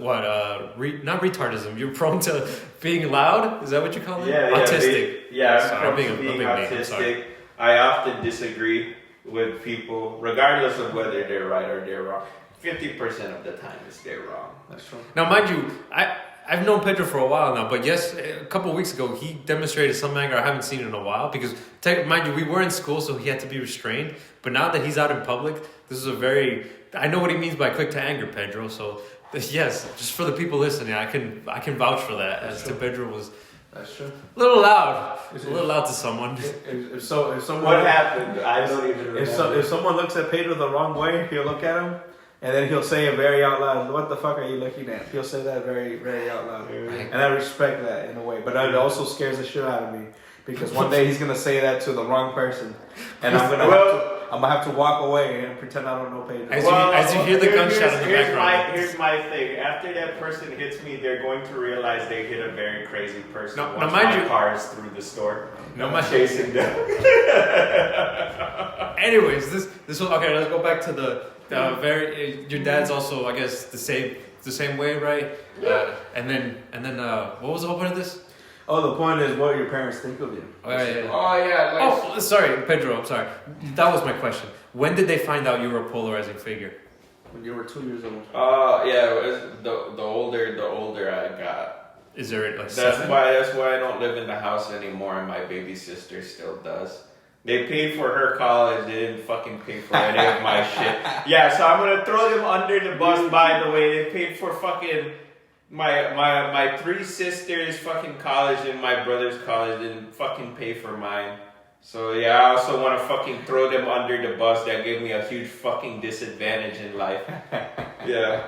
what? Not retardism. You're prone to being loud. Is that what you call it? Autistic. I'm Sorry, prone I'm being to a being big man, I'm sorry. autistic. I often disagree with people, regardless of whether they're right or they're wrong. 50% of the time is they're wrong. That's true. Now, mind you, I've known Pedro for a while now, but yes, a couple of weeks ago, he demonstrated some anger I haven't seen in a while because, mind you, we were in school, so he had to be restrained. But now that he's out in public, this is I know what he means by quick to anger, Pedro. So, yes, just for the people listening, I can vouch for that. As to Pedro was That's true. a little loud. A little loud to someone. If someone What happened? I don't even remember. If someone looks at Pedro the wrong way, he'll look at him, and then he'll say it very out loud. What the fuck are you looking at? He'll say that very, very out loud, and I respect that in a way. But it also scares the shit out of me because one day he's gonna say that to the wrong person, and I'm gonna have to walk away and pretend I don't know Pedro. As you hear the gunshot in the background. Here's my thing. After that person hits me, they're going to realize they hit a very crazy person. Once my car is through the store. I'm chasing them. Anyways, this was okay. Let's go back to the your dad's also, I guess, the same way, right? Yeah. And then what was the whole point of this? Oh, the point is what your parents think of you. Oh yeah. Oh yeah. Oh, sorry, Pedro. I'm sorry. That was my question. When did they find out you were a polarizing figure? When you were 2 years old. Yeah. It was the older I got. Is there like That's 7? why I don't live in the house anymore, and my baby sister still does. They paid for her college. They didn't fucking pay for any of my shit. Yeah, so I'm gonna throw them under the bus. By the way, they paid for fucking my 3 sisters' fucking college and my brother's college. Didn't fucking pay for mine. So yeah, I also want to fucking throw them under the bus. That gave me a huge fucking disadvantage in life. Yeah.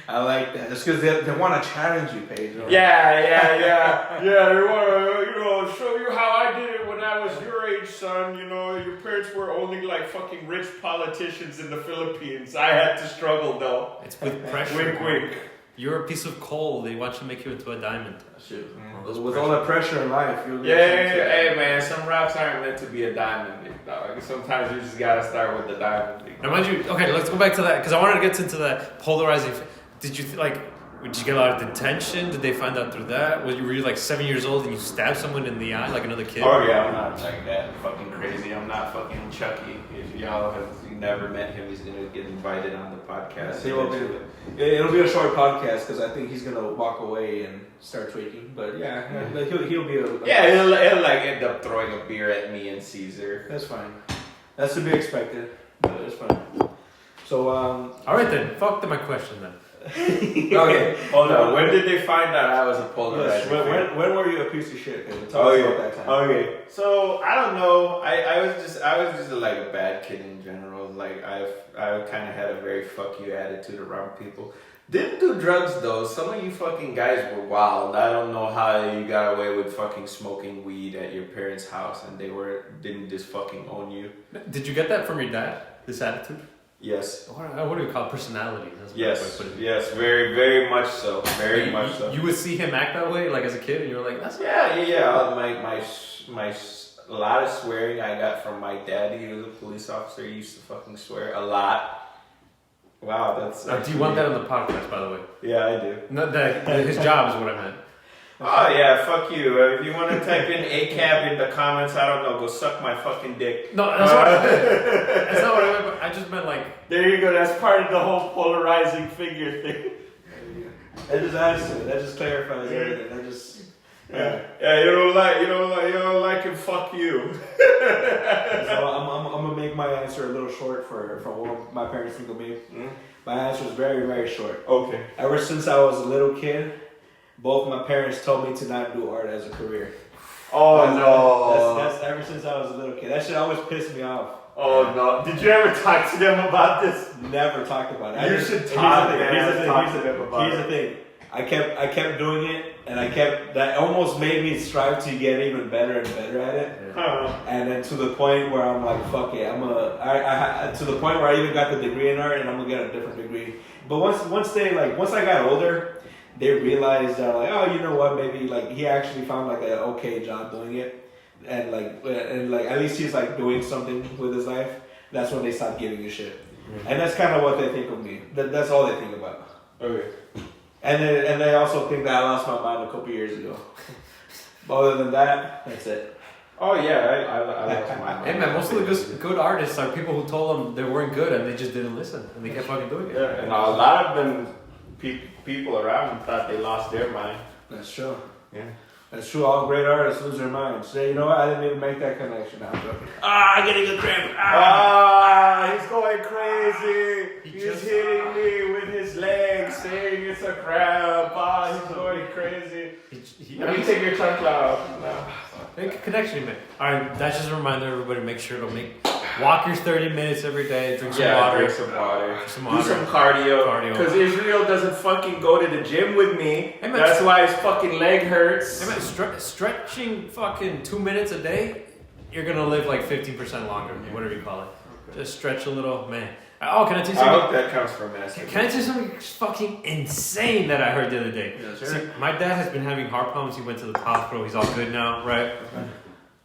I like that. It's because they want to challenge you, Pedro. Yeah. They want to, show you how I did it when I was your age, son. Your parents were only like fucking rich politicians in the Philippines. I had to struggle though. It's with pressure. Wink, wink. You're a piece of coal. They want to make you into a diamond. Shit. With all that pressure in life, you'll Hey man, some rocks aren't meant to be a diamond, big dog. Sometimes you just gotta start with the diamond, big dog. Now, mind you, okay, let's go back to that because I wanted to get into that polarizing. Did you did you get a lot of detention? Did they find out through that? Were you like 7 years old and you stabbed someone in the eye like another kid? Oh yeah, I'm not like that fucking crazy. I'm not fucking Chucky. If y'all have never met him, he's gonna get invited on the podcast. It'll be a short podcast because I think he's gonna walk away and start tweaking. But yeah, he'll be a he'll like end up throwing a beer at me and Caesar. That's fine. That's to be expected. But it's fine. So all right then. Fuck my question then. Okay, hold on. When did they find out I was a polarizing? Yes, when were you a piece of shit? Tell us about that time. Okay, so I don't know. I was just like a bad kid in general. Like I kind of had a very fuck you attitude around people. Didn't do drugs though. Some of you fucking guys were wild. I don't know how you got away with fucking smoking weed at your parents' house and they didn't just fucking own you. Did you get that from your dad? This attitude? Yes. What do we call it? Personality? That's what Yes, very, very much so. Very much so. You would see him act that way, like as a kid, and you were like, "That's yeah." My a lot of swearing I got from my daddy. He was a police officer. He used to fucking swear a lot. Wow, that's. Do you want that on the podcast, by the way? Yeah, I do. Not that his job is what I meant. Oh yeah, fuck you. If you want to type in ACAB in the comments, I don't know, go suck my fucking dick. No, that's what I meant. That's not what I meant. I just meant like. There you go. That's part of the whole polarizing figure thing. That just adds to it. That just clarifies everything. That just. Yeah, you don't like him. Fuck you. So I'm gonna make my answer a little short for what my parents think of me. Mm-hmm. My answer is very, very short. Okay. Ever since I was a little kid, both my parents told me to not do art as a career. Oh no! That's ever since I was a little kid. That shit always pissed me off. Oh no! Did you ever talk to them about this? Never talked about it. You should talk to them Here's the thing. I kept doing it, and that almost made me strive to get even better and better at it. Uh-huh. And then to the point where I'm like, fuck it, to the point where I even got the degree in art, and I'm gonna get a different degree. But once I got older, they realized that like, oh, you know what, maybe like he actually found like an okay job doing it, and at least he's like doing something with his life. That's when they stopped giving a shit, and that's kind of what they think of me. That's all they think about. Okay. And they also think that I lost my mind a couple years ago. But other than that, that's it. Oh yeah, I lost my mind. Hey man, most of the good artists are people who told them they weren't good and they just didn't listen and they kept fucking doing it. Yeah, and a lot of them people around him thought they lost their mind. That's true. Yeah. That's true. All great artists lose their minds. Say, you know what? I didn't even make that connection. I'm joking. I'm getting a cramp. He's going crazy. He's hitting me with his legs, saying it's a cramp. He's going crazy. Let me take your tongue out. No. Make a connection, man. All right, that's just a reminder, everybody. Make sure to walk your 30 minutes every day. Drink some water. Drink some water. Do some cardio. Because Israel doesn't fucking go to the gym with me. Hey, man, that's why his fucking leg hurts. Hey, man, stretching fucking 2 minutes a day, you're gonna live like 15% longer, whatever you call it. Okay. Just stretch a little, man. Oh, can I tell you something? I hope that counts for master. Can I tell you something fucking insane that I heard the other day? Yes, sir. See, my dad has been having heart problems. He went to the hospital. He's all good now, right? Okay.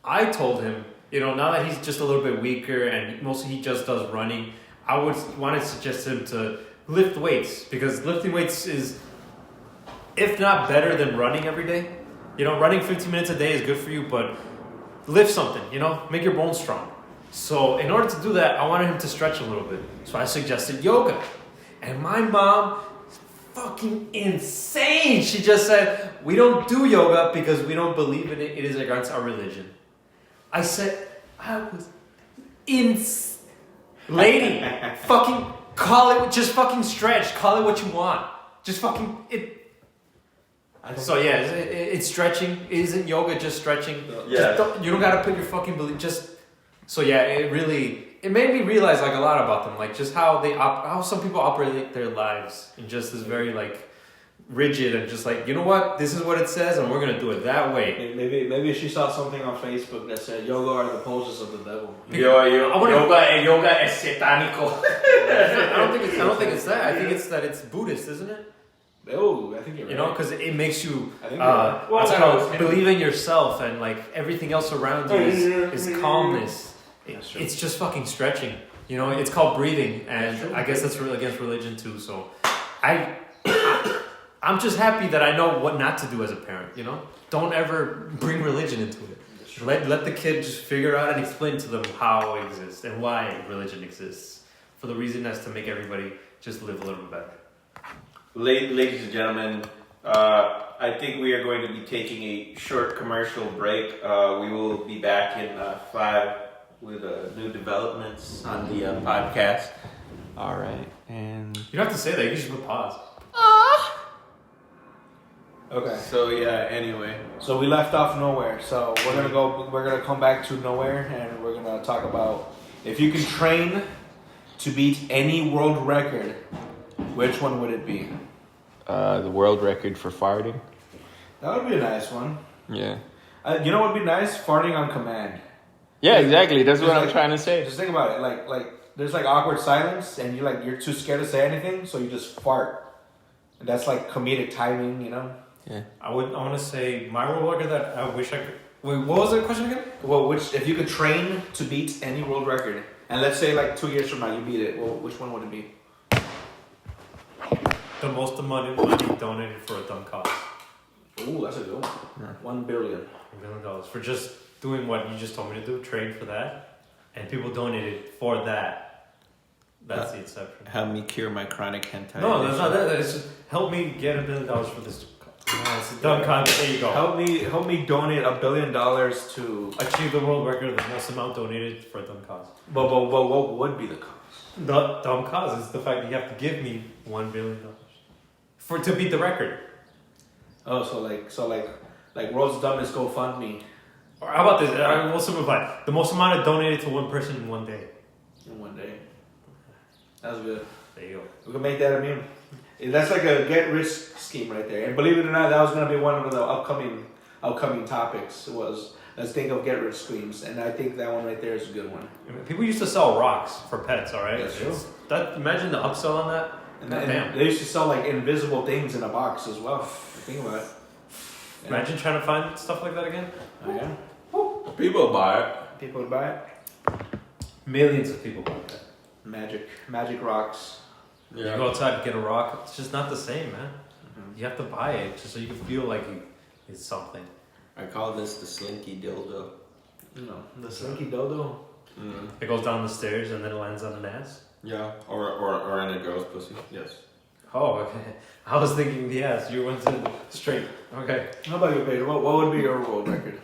I told him, now that he's just a little bit weaker and mostly he just does running, I would want to suggest him to lift weights, because lifting weights is, if not better than running every day. Running 15 minutes a day is good for you, but lift something, make your bones strong. So in order to do that, I wanted him to stretch a little bit. So I suggested yoga. And my mom is fucking insane. She just said, we don't do yoga because we don't believe in it. It is against our religion. I said, I was lady, fucking call it, just fucking stretch. Call it what you want. Just fucking, So yeah, it's stretching. Isn't yoga just stretching? Yeah. You don't gotta put your fucking belief, So yeah, it made me realize like a lot about them, like just how how some people operate their lives in just this very like rigid and just like, you know what, this is what it says and we're gonna do it that way. Maybe she saw something on Facebook that said yoga are the poses of the devil. Yoga es satánico. I don't think it's that. I think it's that it's Buddhist, isn't it? Oh, I think you're right. Because it makes you right. believe in yourself, and like everything else around you is calmness. It's just fucking stretching. It's called breathing, and I guess that's really against religion too. So I'm just happy that I know what not to do as a parent. Don't ever bring religion into it. Let the kid just figure out and explain to them how it exists and why religion exists, for the reason as to make everybody just live a little bit better. Ladies and gentlemen, I think we are going to be taking a short commercial break. We will be back in 5 with new developments on the podcast. All right, and you don't have to say that. You just put pause. Okay. So yeah. Anyway, so we left off nowhere. So we're gonna come back to nowhere, and we're gonna talk about if you can train to beat any world record, which one would it be? The world record for farting. That would be a nice one. Yeah. You know what would be nice? Farting on command. Yeah, exactly. That's what I'm trying to say. Just think about it. Like there's like awkward silence, and you're too scared to say anything, so you just fart. And that's like comedic timing, Yeah. I want to say my world record that I wish I could. Wait, what was the question again? Well, if you could train to beat any world record, and let's say like 2 years from now you beat it, well, which one would it be? The most money donated for a dumb cause. Ooh, that's a good one. Yeah. $1 billion. $1 billion for just doing what you just told me to do, train for that, and people donated for that. That's the exception. Help me cure my chronic hentai. No, that's not that. It's just help me get $1 billion for this. It's a dumb concept. There you go. Help me donate $1 billion to achieve the world record of the most amount donated for a dumb cause. But what would be the cause? The dumb cause is the fact that you have to give me $1 billion to beat the record. Oh, so like world's dumbest GoFundMe. Or how about this? We'll simplify. The most amount donated to one person in one day. In one day. That's good. There you go. We can make that a meme. That's like a get-rich scheme right there. And believe it or not, that was going to be one of the upcoming topics. Was let's think of get-rich schemes, and I think that one right there is a good one. People used to sell rocks for pets. All right. That's true. Imagine the upsell on that. And they used to sell like invisible things in a box as well. Think about it. Yeah. Imagine trying to find stuff like that again. Oh yeah. Woo. People buy it. People would buy it. Millions of people buy that. Magic rocks. Yeah. You go outside and get a rock. It's just not the same, man. Mm-hmm. You have to buy it just so you can feel like it's something. I call this the slinky dildo. No, the slinky dildo. Mm. It goes down the stairs and then it lands on an ass. Yeah, or in a girl's pussy. Yes. Oh, okay. I was thinking, yes, you went to straight. Okay. How about you, Pedro? What would be your world record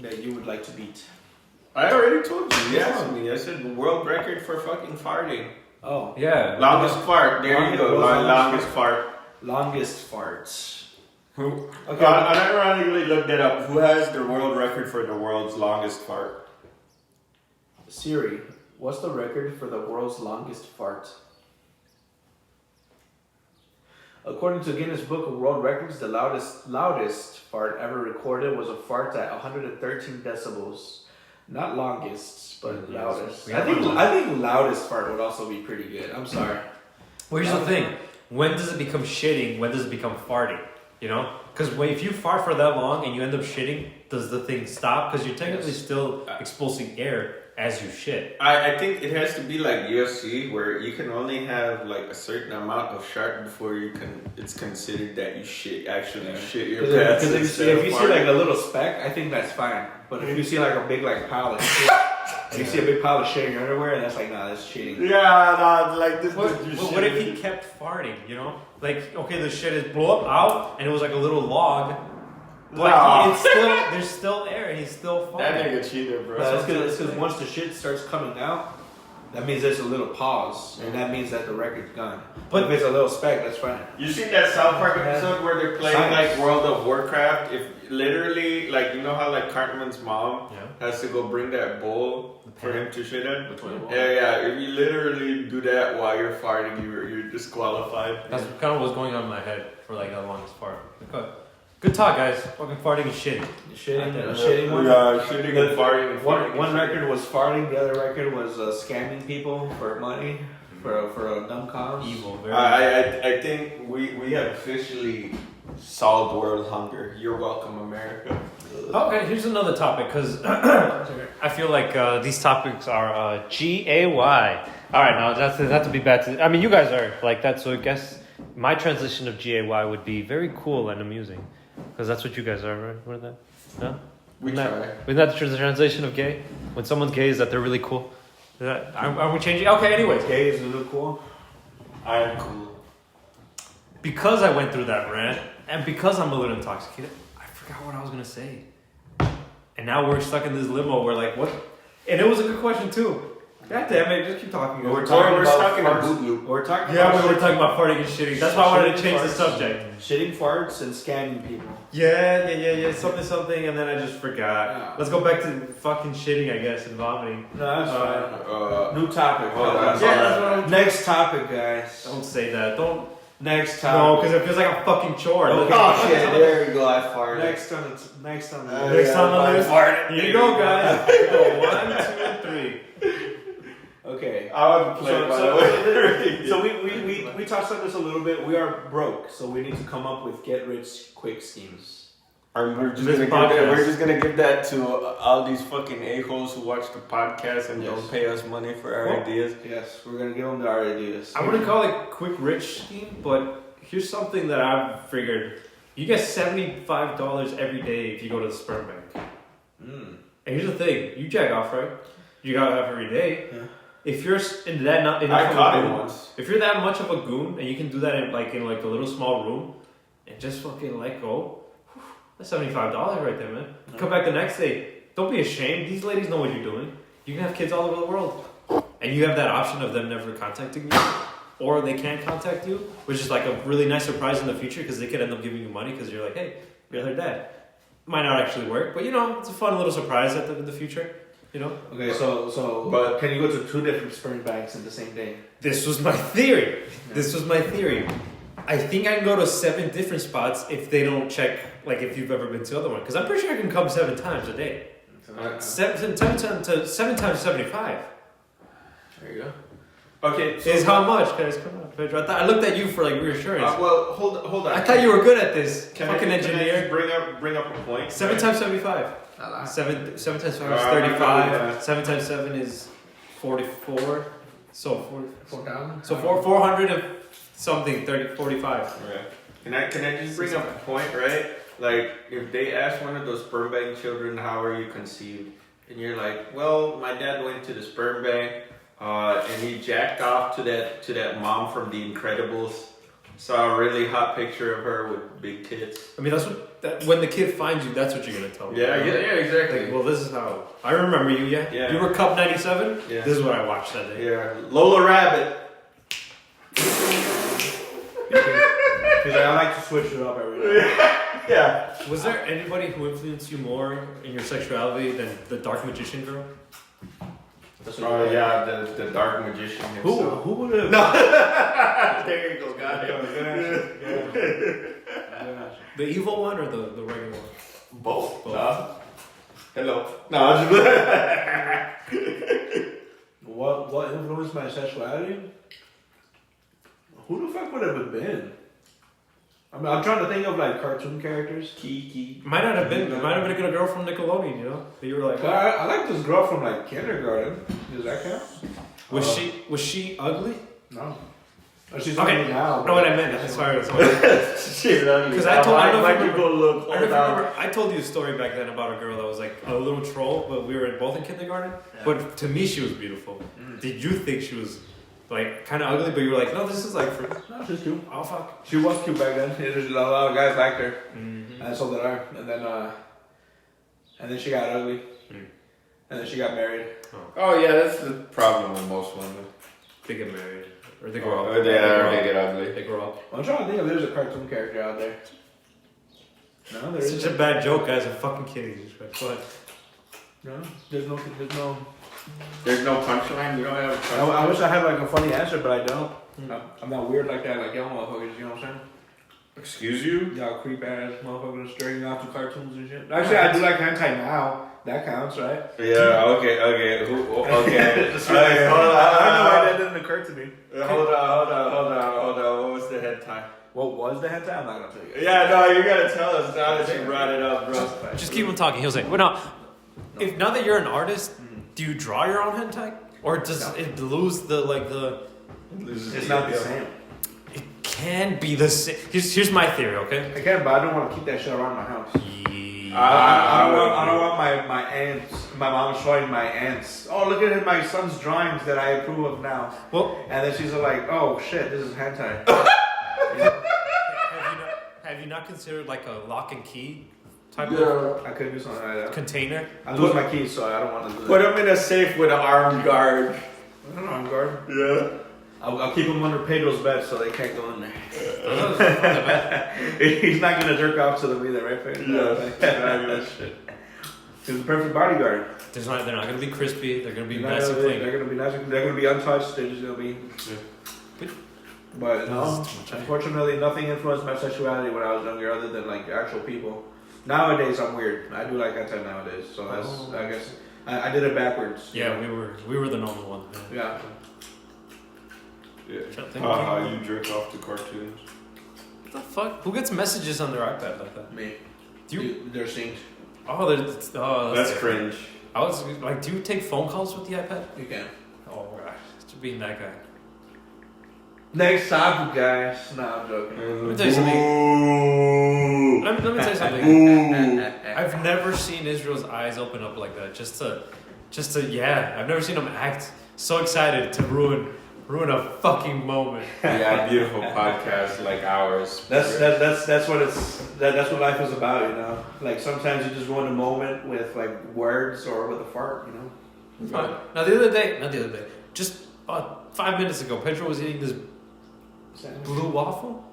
that you would like to beat? I already told you. You asked me. I said world record for fucking farting. Oh. Yeah. Longest fart. There you go. Longest fart. Longest farts. Who? Okay. I ironically looked it up. Who has the world record for the world's longest fart? Siri, what's the record for the world's longest fart? According to Guinness Book of World Records, the loudest fart ever recorded was a fart at 113 decibels. Not longest, but loudest. I think loudest fart would also be pretty good. I'm sorry. Well, here's the thing. When does it become shitting? When does it become farting? You know? Because if you fart for that long and you end up shitting, does the thing stop? Because you're technically still expulsing air as you shit. I think it has to be like UFC, where you can only have like a certain amount of shark before it's considered that you shit your pants. Because if you see like a little speck, I think that's fine. But if you see like a big like pile of shit, if you see a big pile of shit in your underwear, that's like, nah, that's cheating. Yeah, nah, like this. What if he kept farting? You know, like okay, the shit is blew up out, and it was like a little log. But there's still air, and he's still farting. That nigga cheated, bro. It's because once the shit starts coming out, that means there's a little pause, and that means that the record's gone. But if it's a little speck, that's fine. You seen that South Park episode where they're playing like World of Warcraft? If literally, like, you know how like Cartman's mom has to go bring that bowl for him to shit in? Yeah. If you literally do that while you're farting, you're disqualified. That's kind of what's going on in my head for like the longest fart. Okay. Good talk, guys. Fucking farting and shitting. Shitting one. Shitting and farting. One record was farting. The other record was scamming people for money for a dumb cause. Evil. Very I think we have officially solved world hunger. You're welcome, America. Okay, here's another topic because I feel like these topics are GAY. All right, now that's not to be bad. I mean, you guys are like that, so I guess my transition of GAY would be very cool and amusing. Because that's what you guys are, right? What is that? No? We try. Isn't that the translation of gay? When someone's gay, is that they're really cool? Are we changing? Okay, anyways. Gay is really cool. I am cool. Because I went through that rant, and because I'm a little intoxicated, I forgot what I was going to say. And now we're stuck in this limbo where like, what? And it was a good question too. God damn it, just keep talking. We're talking about boot loop. We're talking yeah, about we were talking about farting and shitting. That's why I wanted to change the subject. Shitting farts and scamming people. Yeah. Something, and then I just forgot. Yeah. Let's go back to fucking shitting, I guess, and vomiting. No, that's fine. New topic. Next topic, guys. Don't say that. Don't. Next topic. No, because it feels like a fucking chore. Okay. Oh shit! There we go. I farted. Next on the list. Next on the list. Here you go, guys. Here you go. 1, 2, and 3. Okay. I wasn't playing, by the way. So we touched on this a little bit. We are broke, so we need to come up with get rich quick schemes. We're just gonna give that to all these fucking a-holes who watch the podcast and don't pay us money for our ideas. Yes, we're gonna give them our ideas. I wouldn't call it quick rich scheme, but here's something that I've figured. You get $75 every day if you go to the sperm bank. And here's the thing: you jack off, right? You gotta have every day. Yeah. If you're in that I caught it once. If you're that much of a goon and you can do that in like a little small room and just fucking let go, that's $75 right there, man. You come back the next day. Don't be ashamed. These ladies know what you're doing. You can have kids all over the world, and you have that option of them never contacting you, or they can contact you, which is like a really nice surprise in the future because they could end up giving you money because you're like, hey, you're their dad. Might not actually work, but it's a fun little surprise in the future. Okay, but can you go to 2 different sperm banks in the same day? This was my theory. I think I can go to 7 different spots if they don't check, like if you've ever been to other one. Because I'm pretty sure I can come 7 times a day. 7 times 75. There you go. Okay. So is how much, guys? Come on, Pedro. I looked at you for like reassurance. Well, hold on. I thought you were good at this. Can fucking engineer. Bring up a point. 7 times 75. 7 times 5 is 35. 7 times 7 is 44. So 4,000. So 400 and something. 45. Okay. Can I just bring up a point, right? Like if they ask one of those sperm bank children, how are you conceived? And you're like, well, my dad went to the sperm bank, and he jacked off to that mom from The Incredibles saw a really hot picture of her with big tits. I mean, when the kid finds you, that's what you're gonna tell him. Yeah, exactly. Like, well, this is how I remember you. Yeah. You were Cup '97. Yeah. This is what I watched that day. Yeah, Lola Rabbit. Because I like to switch it up every day. Yeah. Was there anybody who influenced you more in your sexuality than the Dark Magician girl? Oh yeah, the Dark Magician himself. Who would have? No. There you go, got it. The evil one or the regular one? Both. Both. Hello. No, I'm just. What influenced my sexuality? Who the fuck would it have been? I mean, I'm trying to think of like cartoon characters. Kiki. Might not have been. It might have been a girl from Nickelodeon. You know, that you were like. I like this girl from like kindergarten. Does that count? Was she ugly? No. Oh, she's Okay. ugly now. No, what I meant. Sorry. Because I told- I don't know if you you go look. I remember I told you a story back then about a girl that was like a little troll, but we were both in kindergarten. Yeah. But to me, she was beautiful. Did you think she was like kind of ugly? But you were like, no, this is like for. No, she's cute. Oh fuck. She was cute back then. There's a lot of guys liked her, Mm-hmm. and so did I. And then she got ugly, and then she got married. Oh yeah, that's the problem with most women. They get married or they grow up. Or they get ugly. They grow up. Well, I'm trying to think if there's a cartoon character out there. No, there It's isn't. such a bad joke, guys. I'm fucking kidding. But No, there's no. There's no punchline. We don't have a I punchline. wish I had like a funny answer, but I don't. Mm. I'm not weird like that, like y'all motherfuckers. You know what I'm saying? Excuse you? Y'all creep ass motherfuckers straight off to cartoons and shit. Actually, I do like hentai now. That counts, right? Yeah. Okay. Okay. Okay. I don't know why that didn't occur to me. Hold on. What was the head tie? What was the hentai? I'm not gonna tell you. Yeah, no, you gotta tell us now that you brought it up, bro. just keep on talking. He'll say, "Well, now, if now that you're an artist, do you draw your own hentai, or does it lose the?" It's not the same. It can be the same. Here's my theory, okay? I can, but I don't want to keep that shit around my house. Yeah. I don't want my aunts, my mom showing my aunts. Oh, look at my son's drawings that I approve of now. Well, And then she's like, oh shit, this is hentai. have you not considered like a lock and key type I could do something like of that. container? I lose my keys, so I don't want to do that. Put them in a safe with an armed guard. I don't know, I'm guard. Yeah. I'll keep them under Pedro's bed so they can't go in there. Yeah. He's not gonna jerk off to them either, right, Pedro? Yeah. Shit. He's the perfect bodyguard. They're not going to be crispy. They're going to be They're nice and clean. gonna be nice. They're gonna be untouched. They're just gonna be. But no, unfortunately, nothing influenced my sexuality when I was younger, other than like actual people. Nowadays, I'm weird. I do like hentai nowadays, so that's. I guess I did it backwards. Yeah, we were the normal one. Yeah. How you jerk off to cartoons? What the fuck? Who gets messages on their iPad like that? Me. Do you? They're synced. That's cringe. I was like, do you take phone calls with the iPad? You can. Oh gosh, to being that guy. Next topic, guys. Nah, I'm joking. Let me tell you something. Ooh. Let me tell you something. Ooh. I've never seen Israel's eyes open up like that. Just to yeah. I've never seen him act so excited to ruin a fucking moment. Yeah, beautiful podcast like ours. That's what life is about, you know. Like sometimes you just ruin a moment with like words or with a fart, you know. Now the other day, just about 5 minutes ago, Pedro was eating this blue waffle.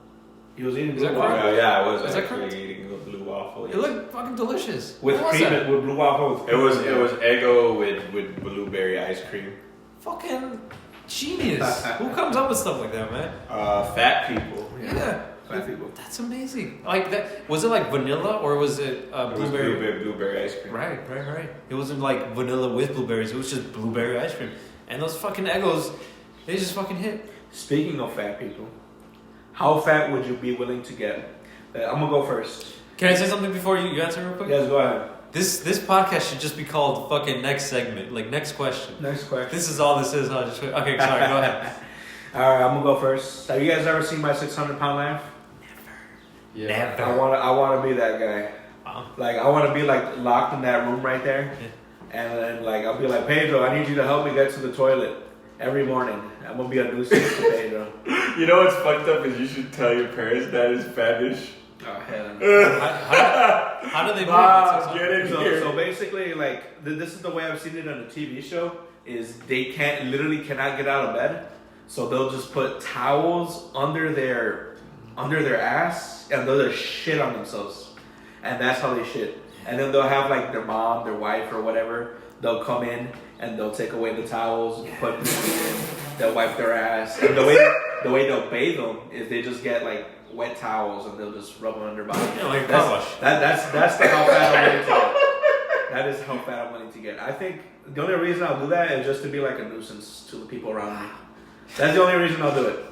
He was eating Is that blue correct? waffle Yeah, I was Is that actually correct? eating a blue waffle. It looked fucking delicious. with What was cream, that? with blue waffle with It cream. was Eggo with blueberry ice cream. Fucking genius. Who comes up with stuff like that, man? Fat people. Yeah. Fat people. That's amazing. Like that, was it like vanilla or was it It was blueberry? blueberry ice cream. Right. It wasn't like vanilla with blueberries. It was just blueberry ice cream. And those fucking Eggos, they just fucking hit. Speaking of fat people, how fat would you be willing to get? I'm gonna go first. Can I say something before you answer real quick? Yes, go ahead. This podcast should just be called fucking next segment, like next question. Next question. This is all this is. I'll just okay. Sorry, go ahead. All right, I'm gonna go first. Have you guys ever seen my 600-pound life? Yeah. Never. I wanna be that guy. Wow. Like I wanna be like locked in that room right there, and then like I'll be like, Pedro, I need you to help me get to the toilet every morning. I'm gonna be a nuisance to Pedro. You know what's fucked up is you should tell your parents that is fetish. Oh hell no. How do they move Ah, it? get in here. So basically, like this is the way I've seen it on a TV show. Is they literally cannot get out of bed, so they'll just put towels under their ass and they'll just shit on themselves, and that's how they shit. And then they'll have like their mom, their wife, or whatever. They'll come in and they'll take away the towels, put them in, they'll wipe their ass, and the way they'll bathe them is they just get like wet towels and they'll just rub them on their body. Yeah, like that's the how fat I'm willing to get. That is how fat I'm willing to get. I think the only reason I'll do that is just to be like a nuisance to the people around me. That's the only reason I'll do it.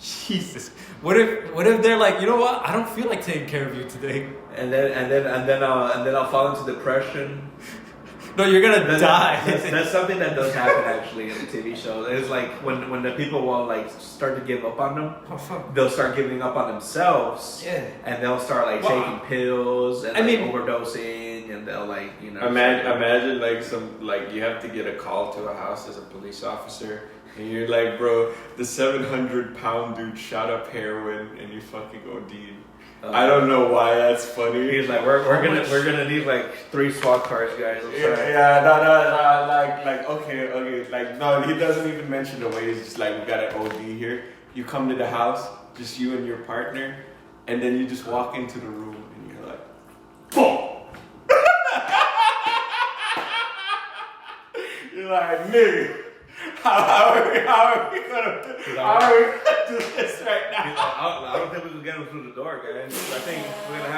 Jesus. What if they're like, you know what? I don't feel like taking care of you today. And then I'll fall into depression. No, you're gonna die. That's something that does happen actually in the TV show. It's like when the people will like start to give up on them, Oh fuck. they'll start giving up on themselves. Yeah. And they'll start like taking pills and overdosing, and they'll like Imagine like you have to get a call to a house as a police officer, and you're like, bro, the 700-pound dude shot up heroin, and you fucking OD'd. I don't know why that's funny. He's like, we're gonna need like 3 SWAT cars, guys. Okay, like no, he doesn't even mention the way. He's just like, we got an OD here. You come to the house, just you and your partner, and then you just walk into the room, and you're like, boom. You're like, nigga, how are we gonna do this right now? I don't think we can get him through the door, guys. I think we're gonna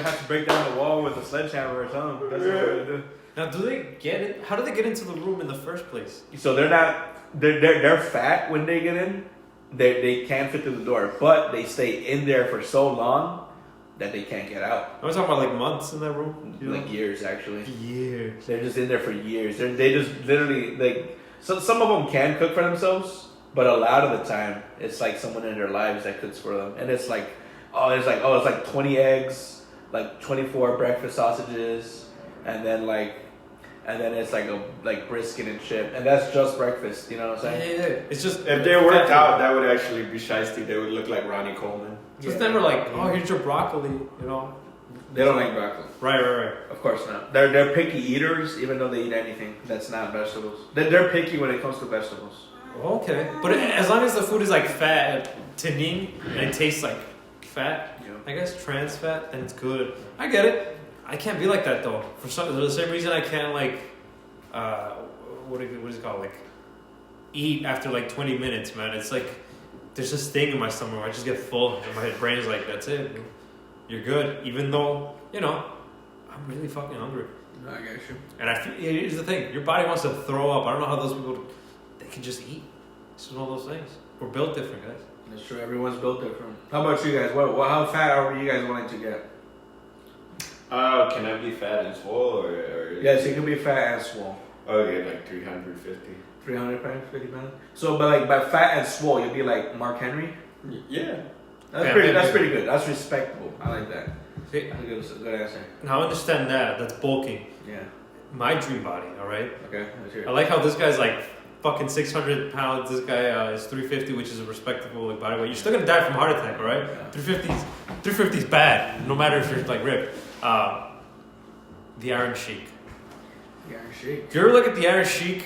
have to break down the wall with a sledgehammer or something. That's what we're gonna do. Now, do they get it? How do they get into the room in the first place? So they're fat when they get in. They can't fit through the door, but they stay in there for so long that they can't get out. I'm talking about like months in that room. Like years, actually. Years. They're just in there for years. They just literally like. So some of them can cook for themselves, but a lot of the time it's like someone in their lives that cooks for them, and it's like 20 eggs, like 24 breakfast sausages, and then it's like brisket and shit, and that's just breakfast. You know what I'm saying? Yeah. It's just If they worked out, that would actually be shiesty. They would look like Ronnie Coleman. So it's never like, oh, here's your broccoli, you know. They don't like broccoli. Right. Of course not. They're picky eaters, even though they eat anything that's not vegetables. They're picky when it comes to vegetables. Okay, but as long as the food is like fat, tannin, and it tastes like fat, I guess trans fat, then it's good. I get it. I can't be like that though. For the same reason I can't like, what is it called? Like, eat after like 20 minutes, man. It's like there's this thing in my stomach where I just get full, and my brain is like, that's it. You're good, even though I'm really fucking hungry. No, I get you. And here's the thing: your body wants to throw up. I don't know how those people they can just eat. It's one of those things. We're built different, guys. That's true. Everyone's built different. How about you guys? How fat are you guys willing to get? Can I be fat and swole or? Yes, you can be fat and swole. Okay, like 350. 350 pounds. So, but like by fat and swole, you'd be like Mark Henry. Yeah. That's pretty good. That's respectable. I like that. See, I think it was a good answer. now I understand that. That's bulking. Yeah. My dream body, all right? Okay, let's hear it. I like how this guy's like fucking 600 pounds. This guy is 350, which is a respectable body weight. You're still gonna die from heart attack, all right? Yeah. 350 is bad, no matter if you're like ripped. The Iron Sheik. The Iron Sheik. If you ever look at the Iron Sheik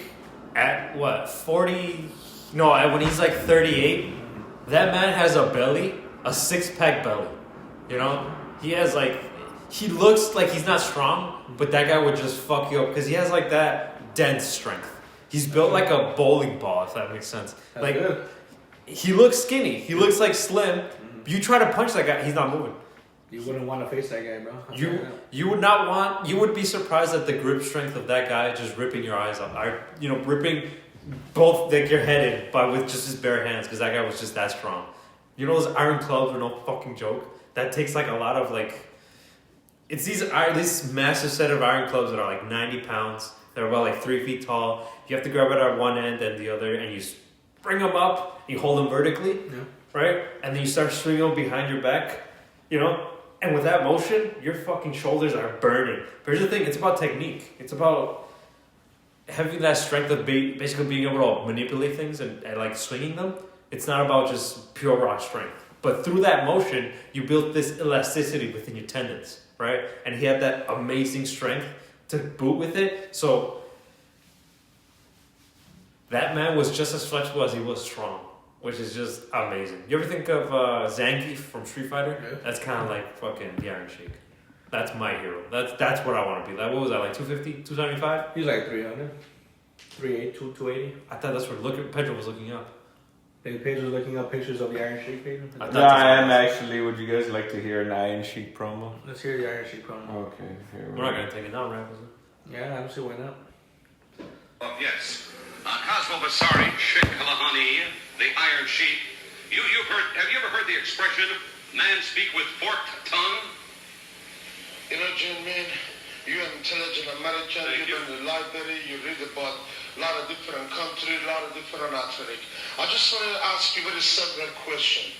at what 40? No, when he's like 38, that man has a belly, a 6-pack belly. You know, he looks like he's not strong, but that guy would just fuck you up because he has like that dense strength. He's built like a bowling ball, if that makes sense. That's like good. he looks skinny, he looks like slim. You try to punch that guy, he's not moving. You wouldn't want to face that guy, bro. You would not want. You would be surprised at the grip strength of that guy just ripping your eyes out. Ripping both like your head in, but with just his bare hands, because that guy was just that strong. You know, those iron clubs are no fucking joke. That takes like a lot of like. It's this massive set of iron clubs that are like 90 pounds. They're about like 3 feet tall. You have to grab it at one end and the other, and you bring them up. You hold them vertically, right? And then you start swinging them behind your back. You know. And with that motion, your fucking shoulders are burning. But here's the thing, it's about technique. It's about having that strength of basically being able to manipulate things and like swinging them. It's not about just pure raw strength. But through that motion, you built this elasticity within your tendons, right? And he had that amazing strength to boot with it. So that man was just as flexible as he was strong, which is just amazing. You ever think of Zangief from Street Fighter? Yeah. That's kind of like fucking the Iron Sheik. That's my hero. That's what I want to be. Like, what was that, like 250, 275? He's like 300. 380, 280. I thought that's what Pedro was looking up. Paige was looking up pictures of the Iron Sheik. Yeah, I am actually. Would you guys like to hear an Iron Sheik promo? Let's hear the Iron Sheik promo. Okay, here We're not going to take it down, right? Yeah, I don't see why not. Oh, yes. Cosmo Basari, Sheikh Kalahani, the Iron Sheik. Have you ever heard the expression, man speak with forked tongue? You know, Jim, man, you're an intelligent American. You've been in the library. You read about a lot of different countries, a lot of different athletes. I just want to ask you a very simple question.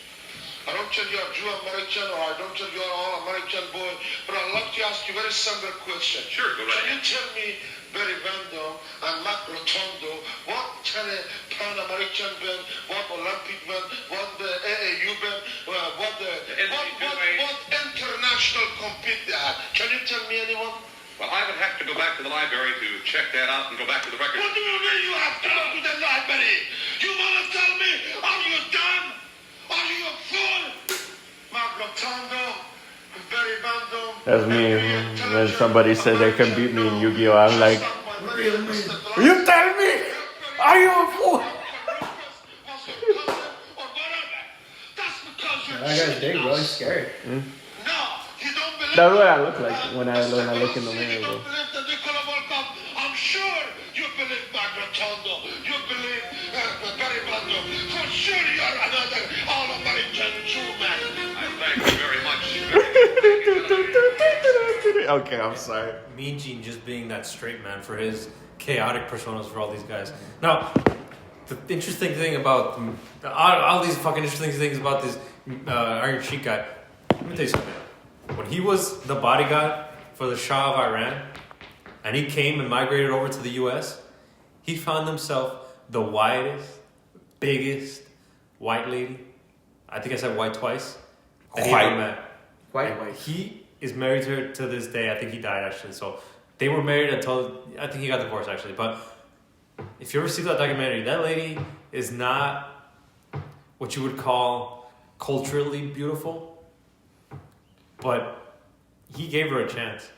I don't tell you I'm Jew American or I don't tell you I'm all American boy, but I'd like to ask you a very simple question. Sure, go right Can you tell me, Barry Vandom and Mac Rotondo, what kind of Pan-American been, what Olympic been, what the AAU been, what international compete they had? Can you tell me anyone? Well, I would have to go back to the library to check that out and go back to the record. What do you mean you have to go to the library? You want to tell me, are you dumb? Are you a fool? Mac Rotondo, Barry Vandom. That's me. When somebody says they can beat me in Yu-Gi-Oh, I'm like, you tell me, are you a fool? That guy's big, bro. He's scary. No, you don't believe. That's what I look like when I look in the mirror, You bro. don't believe the Nicola World Cup. I'm sure you believe Mac Rotondo. You believe Barry Vandom. For sure you're another all-American Jew man. I thank you very much. Okay, I'm sorry. Mean Gene just being that straight man for his chaotic personas for all these guys. Now, the interesting thing about all these fucking interesting things about this Iron Sheik guy. Let me tell you something. When he was the bodyguard for the Shah of Iran, and he came and migrated over to the U.S., he found himself the whitest, biggest white lady. I think I said white twice. That he ever met. White. He is married to her to this day. I think he died actually. So they were married until I think he got divorced actually. But if you ever see that documentary, that lady is not what you would call culturally beautiful, but he gave her a chance,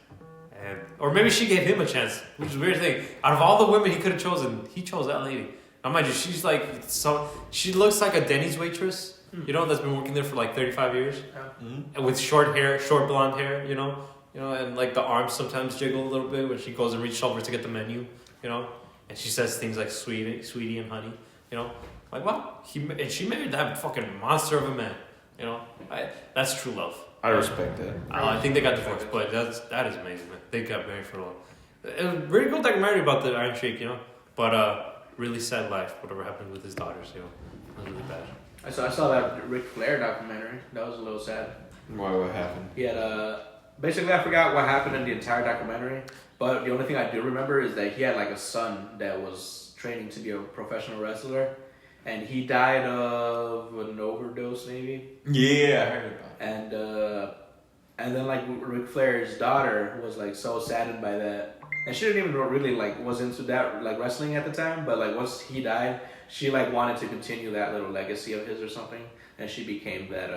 or maybe she gave him a chance. Which is a weird thing. Out of all the women he could have chosen, he chose that lady. Now mind you, she's like she looks like a Denny's waitress. You know, that's been working there for like 35 years. And with short hair, short blonde hair, you know, and like the arms sometimes jiggle a little bit when she goes and reaches over to get the menu, you know, and she says things like sweetie and honey, you know, like wow, and she married that fucking monster of a man, you know, that's true love. I respect that. I think they got divorced, but that is amazing, man. They got married for a while. It was a really cool documentary about the Iron Sheik, you know, but really sad life, whatever happened with his daughters, you know, it was really bad. I saw that Ric Flair documentary. That was a little sad. Why? What happened? He had basically I forgot what happened in the entire documentary, but the only thing I do remember is that he had like a son that was training to be a professional wrestler, and he died of an overdose maybe. Yeah, I heard about it. And then like Ric Flair's daughter was like so saddened by that, and she didn't even really like was into that like wrestling at the time, but like once he died, she like wanted to continue that little legacy of his or something, and she became that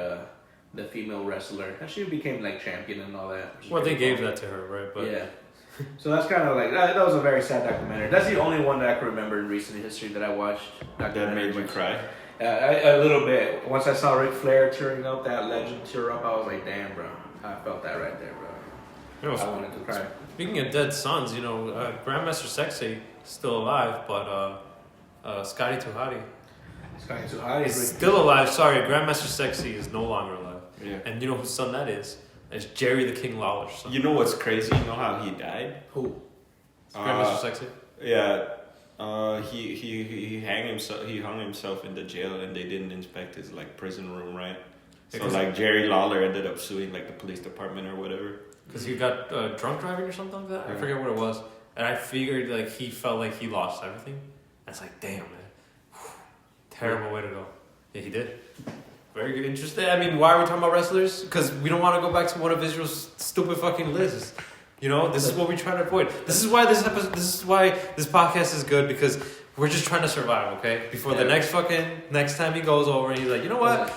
the female wrestler, and she became like champion and all that. Well, they gave that to her, right? But yeah. So that's kind of like that was a very sad documentary. That's the only one that I can remember in recent history that I watched. That made you cry. A little bit. Once I saw Ric Flair tearing up, that legend tear up, I was like, damn, bro. I felt that right there, bro. you know, I wanted to cry. speaking of dead sons, you know, Grandmaster Sexy is still alive, but Scotty Tuhati It's kind of too high. is still alive. Sorry, Grandmaster Sexy is no longer alive. Yeah. And you know whose son that is? It's Jerry the King Lawler's son. You know what's crazy? You know how he died? Who? Grandmaster Sexy? Yeah. He hung himself in the jail, and they didn't inspect his like prison room, right? So like Jerry Lawler ended up suing like the police department or whatever. Because he got drunk driving or something like that? I forget what it was. And I figured like he felt like he lost everything. That's like, damn, man. Terrible way to go. Yeah, he did. Very good, interesting. I mean, why are we talking about wrestlers? Because we don't want to go back to one of Israel's stupid fucking lists. You know, this is what we try to avoid. This is why this podcast is good, because we're just trying to survive, okay? Before the next time he goes over and he's like, you know what?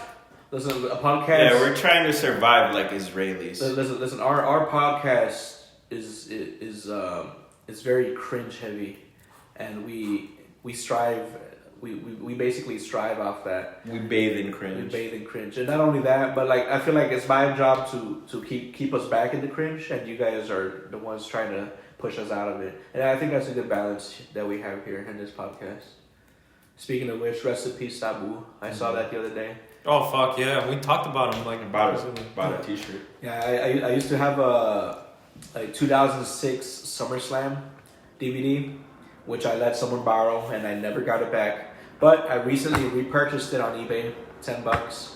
Listen, a podcast. Yeah, we're trying to survive like Israelis. Listen. Our podcast is very cringe heavy, and we strive. We basically strive off that. We bathe in cringe. And not only that, but like I feel like it's my job to keep us back in the cringe, and you guys are the ones trying to push us out of it. And I think that's a good balance that we have here in this podcast. Speaking of which, rest in peace, Sabu. I saw that the other day. Oh fuck yeah, we talked about him like About a t-shirt. Yeah, I used to have a 2006 SummerSlam DVD, which I let someone borrow and I never got it back. But I recently repurchased it on eBay, $10,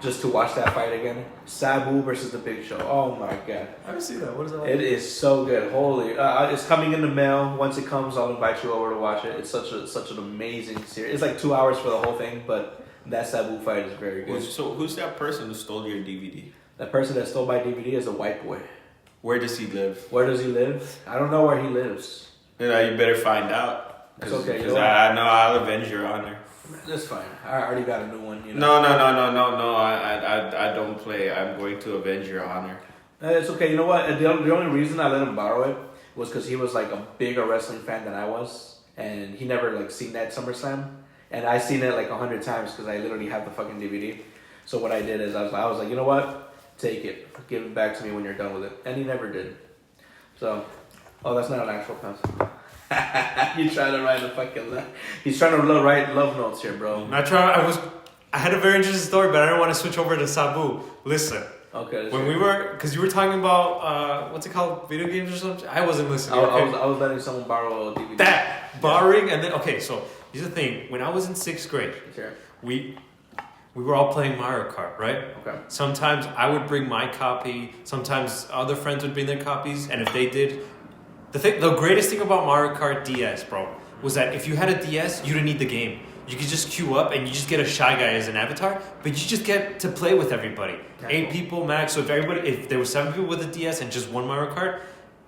just to watch that fight again. Sabu versus The Big Show. Oh my god. I haven't seen that. What is it like? It is so good. Holy, it's coming in the mail. Once it comes, I'll invite you over to watch it. It's such an amazing series. It's like 2 hours for the whole thing, but that Sabu fight is very good. So who's that person who stole your DVD? That person that stole my DVD is a white boy. Where does he live? Where does he live? I don't know where he lives. You better find out. It's okay. Because I know I'll avenge your honor. That's fine. I already got a new one. You know? No. I don't play. I'm going to avenge your honor. It's okay. You know what? The only reason I let him borrow it was because he was like a bigger wrestling fan than I was, and he never like seen that SummerSlam, and I seen it like 100 times because I literally have the fucking DVD. So what I did is I was like, you know what? Take it. Give it back to me when you're done with it, and he never did. So, that's not an actual pencil. You trying to write a fucking he's trying to write love notes here, bro. I had a very interesting story, but I don't want to switch over to Sabu. Listen. Okay. When because you were talking about what's it called, video games or something. I wasn't listening. I was letting someone borrow a DVD. Borrowing, and then so here's the thing. When I was in 6th grade, sure. we were all playing Mario Kart, right? Okay. Sometimes I would bring my copy. Sometimes other friends would bring their copies, and if they did. The greatest thing about Mario Kart DS, bro, was that if you had a DS, you didn't need the game. You could just queue up and you just get a Shy Guy as an avatar, but you just get to play with everybody. That's 8 cool. people max. So if there were 7 people with a DS and just one Mario Kart,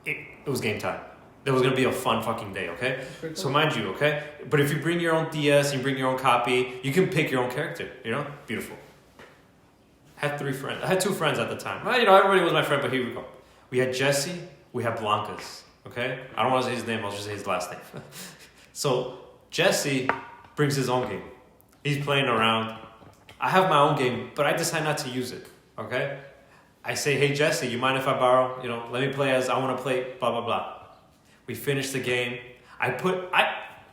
it was game time. That was gonna be a fun fucking day, okay? Cool. So mind you, okay? But if you bring your own DS and you bring your own copy, you can pick your own character. You know, beautiful. Had 3 friends. I had 2 friends at the time. Well, everybody was my friend, but here we go. We had Jesse. We had Blancas. Okay? I don't want to say his name, I'll just say his last name. So, Jesse brings his own game. He's playing around. I have my own game, but I decide not to use it. Okay? I say, hey, Jesse, you mind if I borrow? Let me play as I want to play, blah, blah, blah. We finish the game.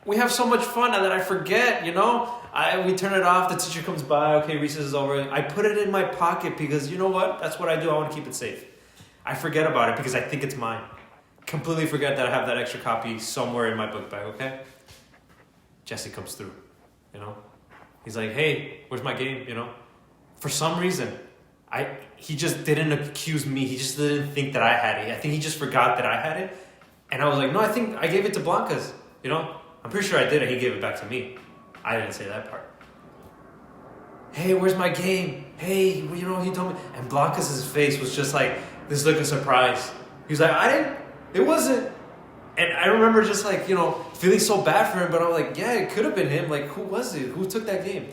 We have so much fun that I forget, we turn it off, the teacher comes by, okay, recess is over. I put it in my pocket because, you know what? That's what I do. I want to keep it safe. I forget about it because I think it's mine. Completely forget that I have that extra copy somewhere in my book bag, okay? Jesse comes through, He's like, hey, where's my game, For some reason, he just didn't accuse me. He just didn't think that I had it. I think he just forgot that I had it. And I was like, no, I think I gave it to Blancas, I'm pretty sure I did, and he gave it back to me. I didn't say that part. Hey, where's my game? Hey, he told me. And Blancas' face was just like this look of surprise. He was like, it wasn't. And I remember just like, feeling so bad for him, but I'm like, yeah, it could have been him. Like, who was it? Who took that game?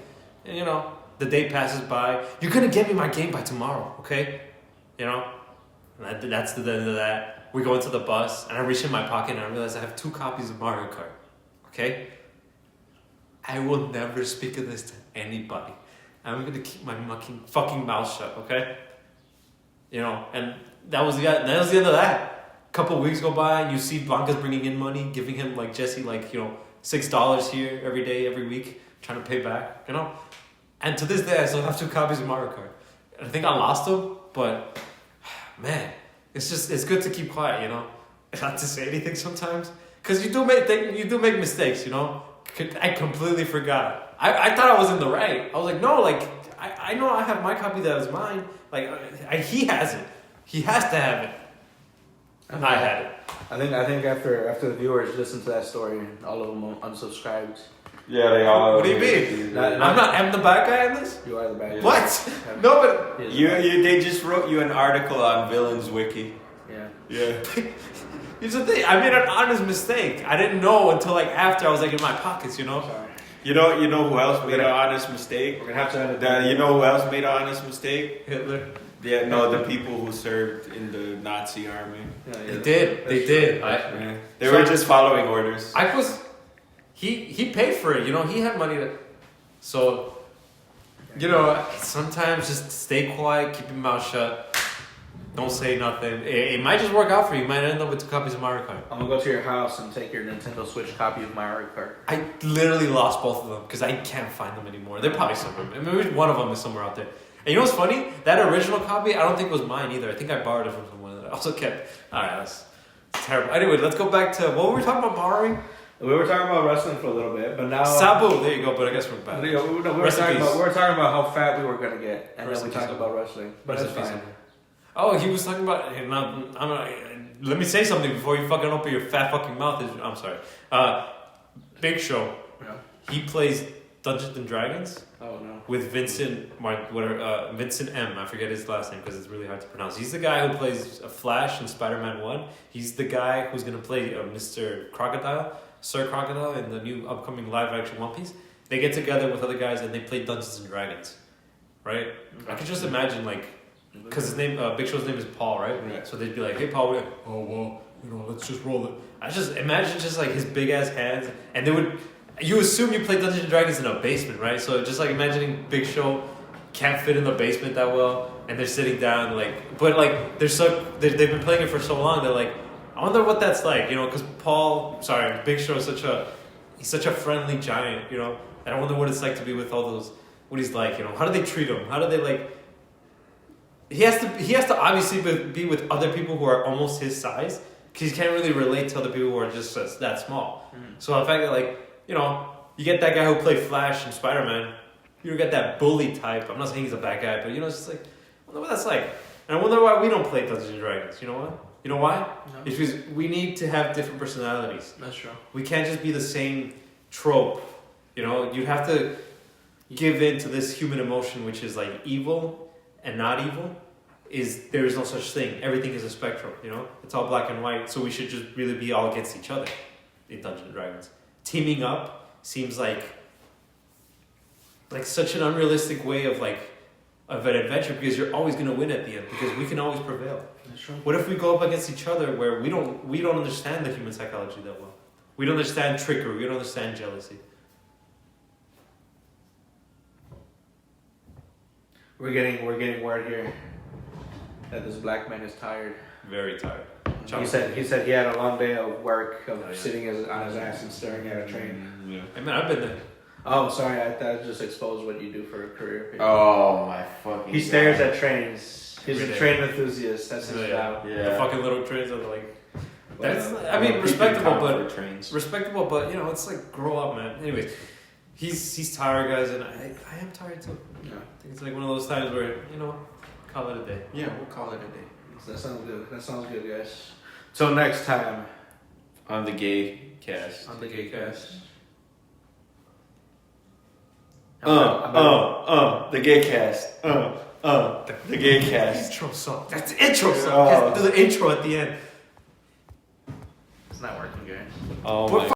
And, the day passes by. You're going to get me my game by tomorrow, okay? That's the end of that. We go into the bus, and I reach in my pocket, and I realize I have 2 copies of Mario Kart, okay? I will never speak of this to anybody. I'm going to keep my fucking mouth shut, okay? And that was the end of that. Couple weeks go by, and you see Blancas bringing in money, giving him like Jesse, $6 here every day, every week, trying to pay back, And to this day, I still have 2 copies of Mario Kart. I think I lost them, but man, it's good to keep quiet, not to say anything sometimes, because you do make mistakes, I completely forgot. I thought I was in the right. I was like, no, I know I have my copy that is mine. He has it. He has to have it. And I had it. I think after the viewers listened to that story, all of them unsubscribed. Yeah, they all. What do you mean? I'm the bad guy in this? You are the bad guy. What? No, but They just wrote you an article on Villains Wiki. Yeah. Yeah. here's the thing. I made an honest mistake. I didn't know until like after I was like in my pockets, you know? Sorry. You know who else made an honest mistake? We're gonna have to edit that. You know who else made an honest mistake? Hitler. Yeah, no, the people who served in the Nazi army. Yeah, They did. They did. Yeah. They were just following orders. I was. He paid for it. You know, he had money to. So, you know, sometimes just stay quiet, keep your mouth shut. Don't say nothing. It might just work out for you. You might end up with 2 copies of Mario Kart. I'm gonna go to your house and take your Nintendo Switch copy of Mario Kart. I literally lost both of them because I can't find them anymore. They're probably somewhere. Maybe one of them is somewhere out there. And you know what's funny? That original copy, I don't think was mine either. I think I borrowed it from someone that I also kept. Alright, that's terrible. Anyway, let's go back to what were we talking about borrowing? We were talking about wrestling for a little bit, but now Sabu, there you go, but I guess we're back. we were talking about how fat we were gonna get, and then we talked about wrestling. But that's fine. Oh, he was talking about. Let me say something before you fucking open your fat fucking mouth. I'm sorry. Big Show. Yeah. He plays Dungeons and Dragons Oh no. with Vincent M. I forget his last name because it's really hard to pronounce. He's the guy who plays Flash in Spider-Man 1. He's the guy who's gonna play Mr. Crocodile, Sir Crocodile, in the new upcoming live-action One Piece. They get together with other guys and they play Dungeons and Dragons, right? I could just imagine because his name, Big Show's name is Paul, right? Right. So they'd be like, "Hey, Paul, we're like, oh well, let's just roll it." I just imagine just like his big ass hands, and they would. You assume you play Dungeons and Dragons in a basement, right? So just like imagining Big Show can't fit in the basement that well, and they're sitting down they've been playing it for so long. They're like, I wonder what that's like, because Big Show is such a friendly giant, and I wonder what it's like to be with all those. What he's like, how do they treat him? How do they like? He has to obviously be with other people who are almost his size because he can't really relate to other people who are just that small. Mm. So the fact that you get that guy who played Flash and Spider-Man, you get that bully type. I'm not saying he's a bad guy, but it's just like, I wonder what that's like. And I wonder why we don't play Dungeons and Dragons. You know what? You know why? No. It's because we need to have different personalities. That's true. We can't just be the same trope. You have to give in to this human emotion, which is like evil and not evil. There is no such thing. Everything is a spectrum, It's all black and white, so we should just really be all against each other in Dungeons and Dragons. Teaming up seems like such an unrealistic way of an adventure because you're always going to win at the end because we can always prevail. That's true. What if we go up against each other where we don't understand the human psychology that well? We don't understand trickery. We don't understand jealousy. We're getting word here that this black man is tired. Very tired. He said he had a long day of work of sitting on his ass and staring at a train. Yeah. I mean, I've been there. Oh, sorry, I just exposed what you do for a career. Oh my fucking! He stares at trains. He's a train enthusiast. That's his job. Yeah. The fucking little trains are like. Respectable, but it's like grow up, man. Anyways, he's tired, guys, and I am tired too. Yeah. I think it's like one of those times where call it a day. Yeah, we'll call it a day. That sounds good, guys. Till next time. On the Gay Cast. The Gay Cast. The Gay Cast. The Gay Cast. Intro song. That's the intro song. Do the intro at the end. It's not working, guys. Oh my